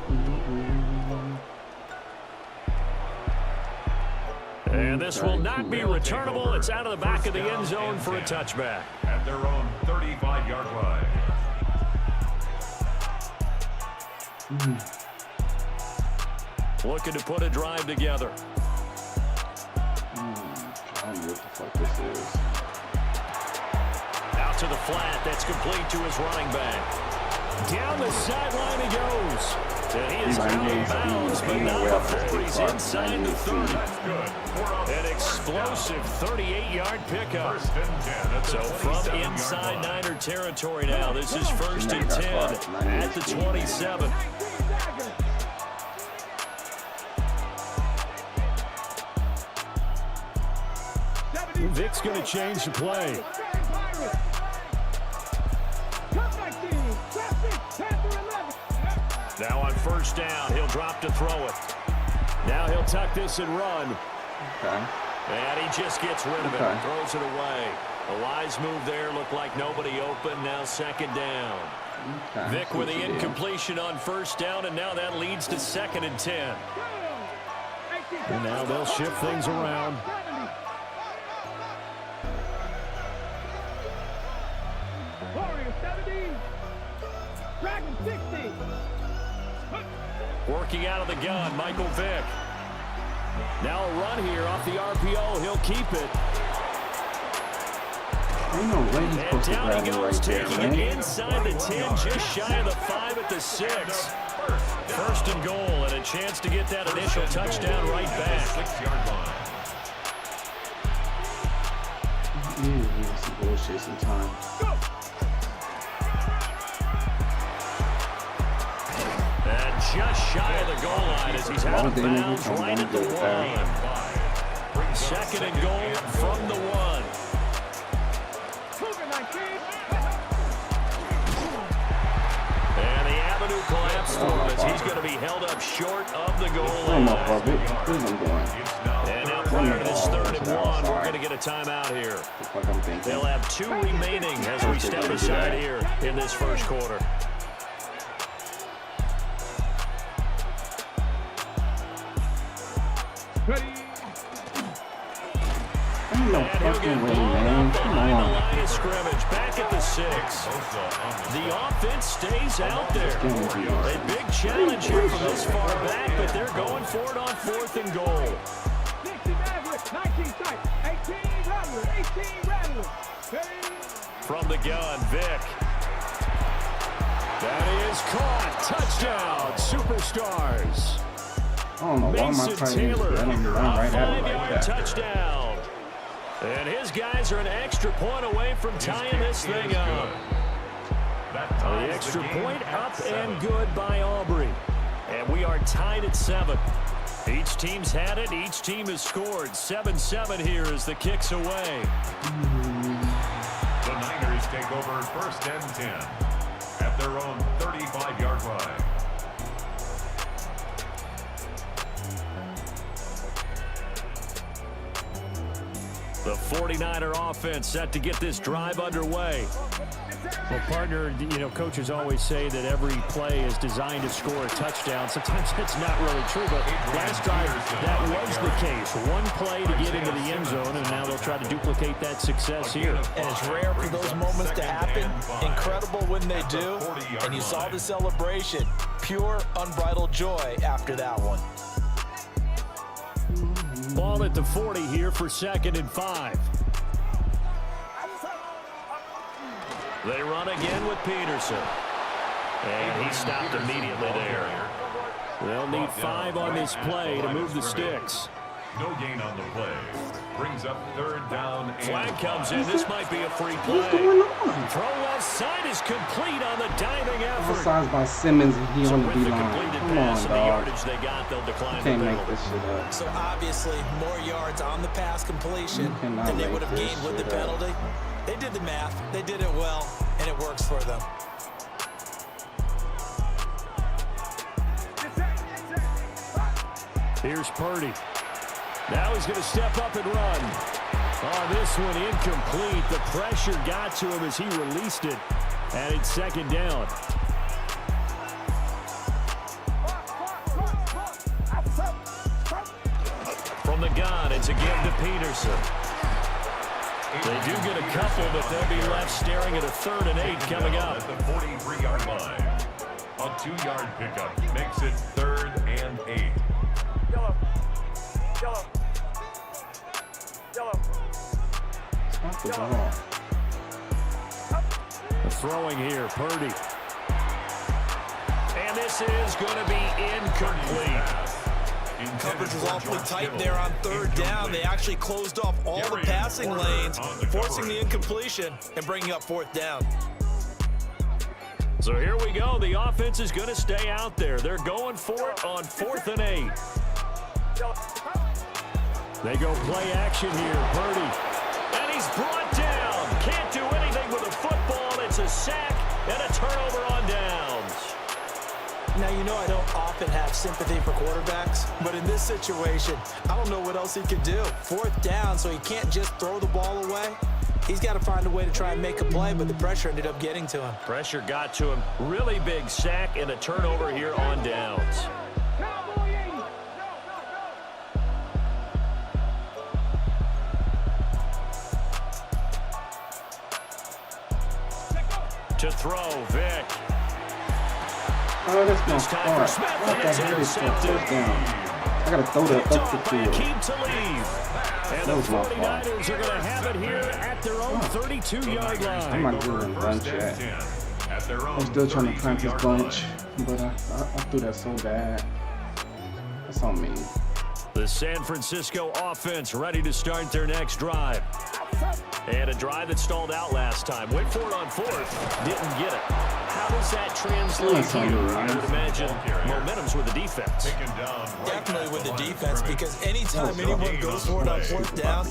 And this will not be returnable. It's out of the back of the end zone for a touchback. At their own 35-yard line. Looking to put a drive together. I don't know what the fuck this is. Out to the flat. That's complete to his running back. Down the sideline he goes. And he is out of bounds, but not before he's inside the 30. An explosive 38-yard pickup. So from inside Niner territory now, this is 1st and 10 at the 27. Vic's going to change the play. Now on 1st down, he'll drop to throw it. Now he'll tuck this and run. Okay. And he just gets rid of it and throws it away. A wise move there. Looked like nobody open. Now 2nd down. Okay. Vic with the incompletion on 1st down, and now that leads to 2nd and 10. And now they'll shift things around. Working out of the gun, Michael Vick. Now a run here off the RPO. He'll keep it. Ain't no way he's supposed to grab it right there, man. Taking it inside the 10, just shy of the 5 at the 6. 1st and goal, and a chance to get that initial touchdown right back. 6-yard line. Yeah, some bullshit sometimes. And just shy of the goal line as he's out of bounds right at the 1. 2nd and goal from the 1. And the avenue collapsed for him as he's going to be held up short of the goal line. And now prior to this 3rd and 1, we're going to get a timeout here. They'll have 2 remaining as we step aside here in this 1st quarter. No fucking way, man. Come on. The line of scrimmage, back at the 6. The offense stays out there. A big challenge here from this far back, but they're going for it on 4th and goal. 18 From the gun, Vic. That is caught. Touchdown, Superstars. I don't know why my tight end run right at him like that. Touchdown. And his guys are an extra point away from tying this thing up. The extra point up and good by Aubrey. And we are tied at 7. Each team's had it. Each team has scored. 7-7 here as the kick's away. The Niners take over 1st and 10 at their own 35-yard line. The 49er offense set to get this drive underway. Well, partner, you know, coaches always say that every play is designed to score a touchdown. Sometimes that's not really true, but last drive, that was the case. One play to get into the end zone, and now they'll try to duplicate that success here. And it's rare for those moments to happen. Incredible when they do. And you saw the celebration. Pure, unbridled joy after that one. Ball at the 40 here for 2nd and 5. They run again with Peterson. And he stopped immediately there. They'll need 5 on this play to move the sticks. No gain on the play. Brings up 3rd down. Flag comes in. This might be a free play. What's going on? Throw left side is complete on the diving effort. Offsides by Simmons and he on the B-line. Come on, dog. They got, they'll decline Can't the make penalty. this shit up. So obviously, more yards on the pass completion than they would have gained with the penalty. They did the math. They did it well, and it works for them. Here's Purdy. Now he's going to step up and run. Oh, this one incomplete. The pressure got to him as he released it. And it's 2nd down. From the gun, it's a give to Peterson. They do get a couple, but they'll be left staring at a 3rd and 8 coming up. At the 43-yard line. A 2-yard pickup makes it 3rd and 8. Yellow. Yellow. Yellow. Stop the ball. Throwing here, Purdy. And this is going to be incomplete. Coverage was awfully tight there on 3rd down. They actually closed off all the passing lanes, forcing the incompletion and bringing up 4th down. So here we go. The offense is going to stay out there. They're going for it on 4th and 8. They go play action here. Purdy. And he's brought down. Can't do anything with a football. It's a sack and a turnover on downs. Now, you know I don't often have sympathy for quarterbacks, but in this situation, I don't know what else he could do. 4th down, so he can't just throw the ball away. He's got to find a way to try and make a play, but the pressure ended up getting to him. Pressure got to him. Really big sack and a turnover here on downs. To throw, Vic. Oh, that's my fault. What the hell is that 1st down? I gotta throw that up the field. And the 49ers are going to have it here at their own 32-yard line. I'm not doing bunch yet. I'm still trying to practice bunch, but I threw that so bad. That's on me. The San Francisco offense ready to start their next drive. And a drive that stalled out last time. Went for it on 4th. Didn't get it. How does that translate here? I would imagine momentum's with the defense. Definitely with the defense, because anytime anyone goes for it on 4th down,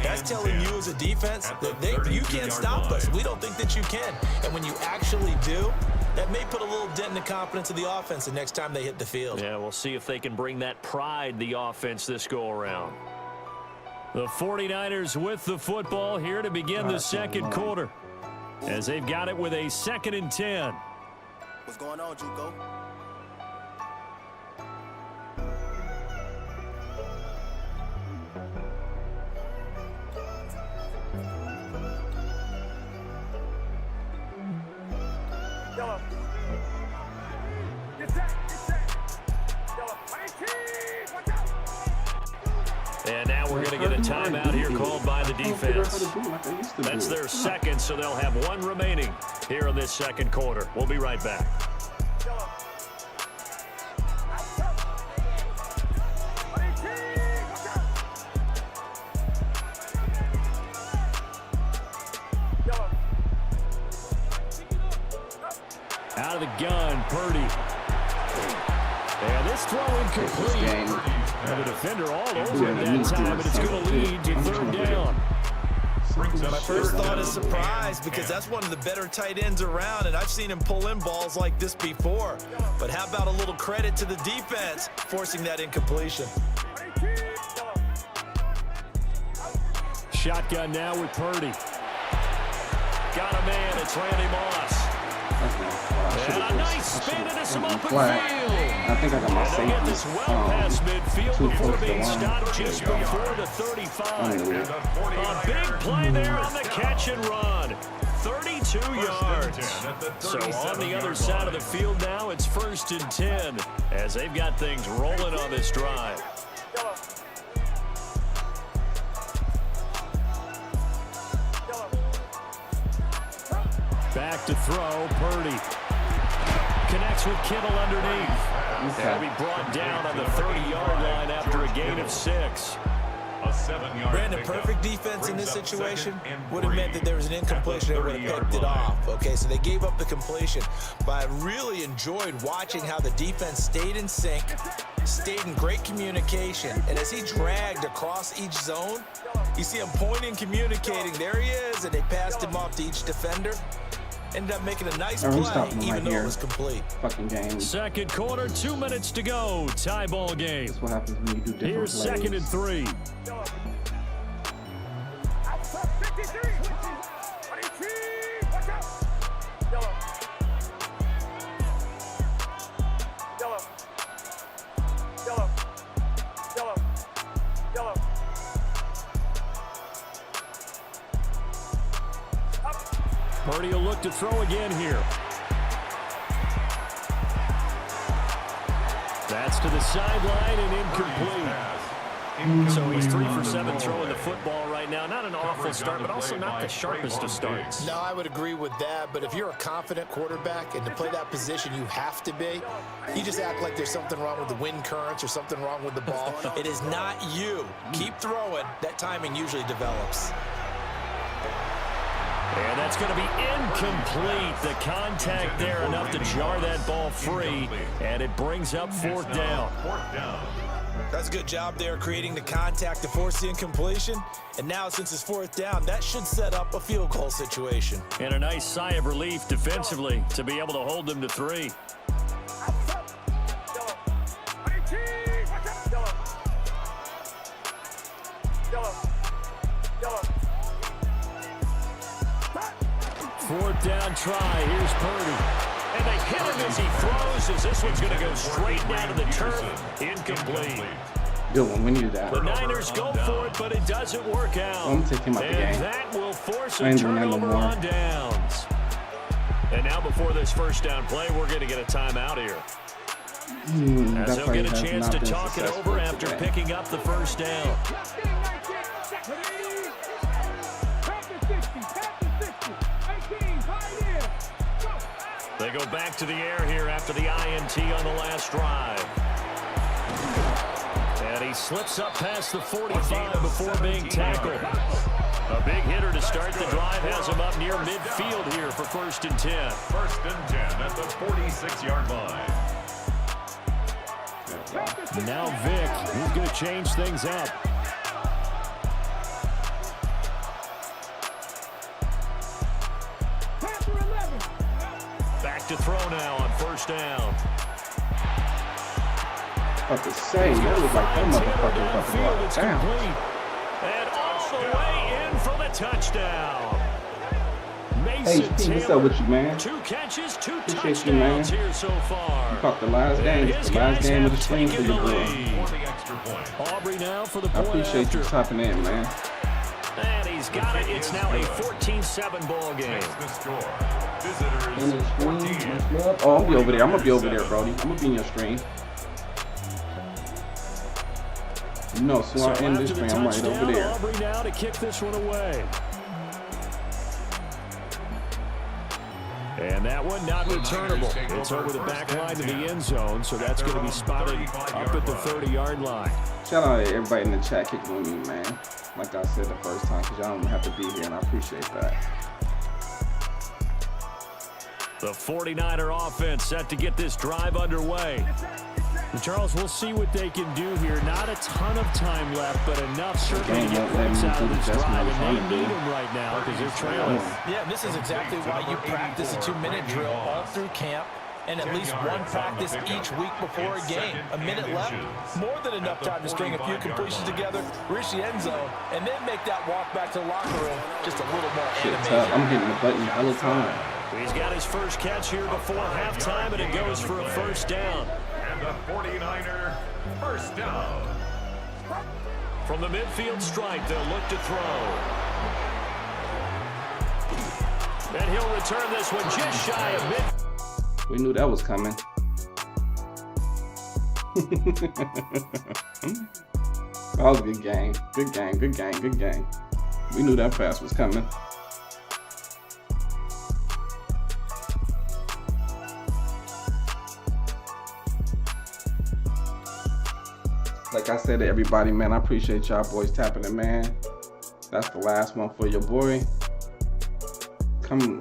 that's telling you as a defense that you can't stop us. We don't think that you can. And when you actually do, that may put a little dent in the confidence of the offense the next time they hit the field. Yeah, we'll see if they can bring that pride, the offense, this go-around. The 49ers with the football here to begin the 2nd quarter, as they've got it with a 2nd and 10. What's going on, Juco? Yellow. Get set. Get set. Yellow. 19. Watch out. And now we're going to get a timeout here called by the defense. That's their 2nd, so they'll have 1 remaining here in this 2nd quarter. We'll be right back. Out of the gun, Purdy. And this throw incomplete. And the defender all over him that time, and it's going to lead to 3rd down. My first thought is surprise, because that's one of the better tight ends around, and I've seen him pull in balls like this before. But how about a little credit to the defense forcing that incompletion? Shotgun now with Purdy. Got a man, it's Randy Moss. And a nice spin into some open field. I think I got my They get this safety well past midfield too before close to being the line. stopped just before the 35. A big play there on the catch and run. 32 yards. So on the other side of the field now, it's 1st and 10 as they've got things rolling on this drive. Back to throw, Purdy. Connects with Kittle underneath. That'll be brought down on the 30-yard line after a gain of 6. A 7-yard Brandon, perfect defense in this situation would have meant that there was an incompletion. They would have picked it off. Okay, so they gave up the completion. But I really enjoyed watching how the defense stayed in sync, stayed in great communication. And as he dragged across each zone, you see him pointing, communicating. There he is, and they passed him off to each defender. Ended up making a nice play, even though it was complete. Fucking game. Second quarter, 2 minutes to go. Tie ball game. That's what happens when you do different Here's plays. 2nd and 3. Purdy will look to throw again here. That's to the sideline and incomplete. So he's 3 for 7 throwing the football right now. Not an awful start, but also not the sharpest of starts. No, I would agree with that. But if you're a confident quarterback and to play that position, you have to be. You just act like there's something wrong with the wind currents or something wrong with the ball. It is not you. Keep throwing. That timing usually develops. And that's going to be incomplete. The contact there enough to jar that ball free. And it brings up 4th down. That's a good job there creating the contact to force the incompletion. And now since it's 4th down, that should set up a field goal situation. And a nice sigh of relief defensively to be able to hold them to 3. Fourth down try. Here's Purdy. And they hit him as he throws, as this one's going to go straight down to the turf. Incomplete. Good one. We needed that. The Niners go for it, but it doesn't work out. I'm taking him out the game. And that will force a turnover on downs. And now before this first down play, we're going to get a timeout here. As he'll get a chance to talk it over after picking up the first down. They go back to the air here after the INT on the last drive. And he slips up past the 45 before being tackled. A big hitter to start the drive has him up near midfield here for 1st and 10. 1st and 10 at the 46-yard line. Now Vic, he's going to change things up. Back to throw now on 1st down. About to say, that was like that motherfucker It's complete. And all the way in for the touchdown. Mason Hey, what's up with you, man? 2 catches, 2 Appreciate you, man. touchdowns here so far. You caught the last game. The last game of the spring for your boy. Aubrey now for the I point appreciate after. you tapping in, man. And he's got it. It's now a 14-7 ball game. Oh, I'll be over there. I'm gonna be over there, Brody. I'm gonna be in your stream. You know, so I end this stream. I'm right over there. Aubrey now to kick this one away. And that one not returnable. It's over the back line to the end zone, so that's going to be spotted up at the 30-yard line. Shout out to everybody in the chat kicking with me, man. Like I said the first time, because y'all don't have to be here, and I appreciate that. The 49er offense set to get this drive underway. And Charles, we'll see what they can do here. Not a ton of time left, but enough certainly to get points out of this drive. And they need them right now because they're trailing. Yeah, this is exactly why you practice a 2-minute drill all through camp and at least one practice each week before a game. A minute left, more than enough time to string a few completions together, reach the end zone, and then make that walk back to the locker room just a little more animated. I'm hitting the button all the time. He's got his first catch here before halftime, and it goes for a first down. And the 49er first down. From the midfield stripe, they'll look to throw. And he'll return this one just shy of mid. We knew that was coming. That was a good game. Good game, good game, good game. We knew that pass was coming. Like I said to everybody, man, I appreciate y'all boys tapping it, man. That's the last one for your boy. Come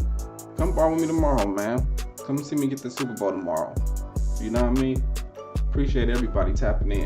bar with me tomorrow, man. Come see me get the Super Bowl tomorrow. You know what I mean? Appreciate everybody tapping in.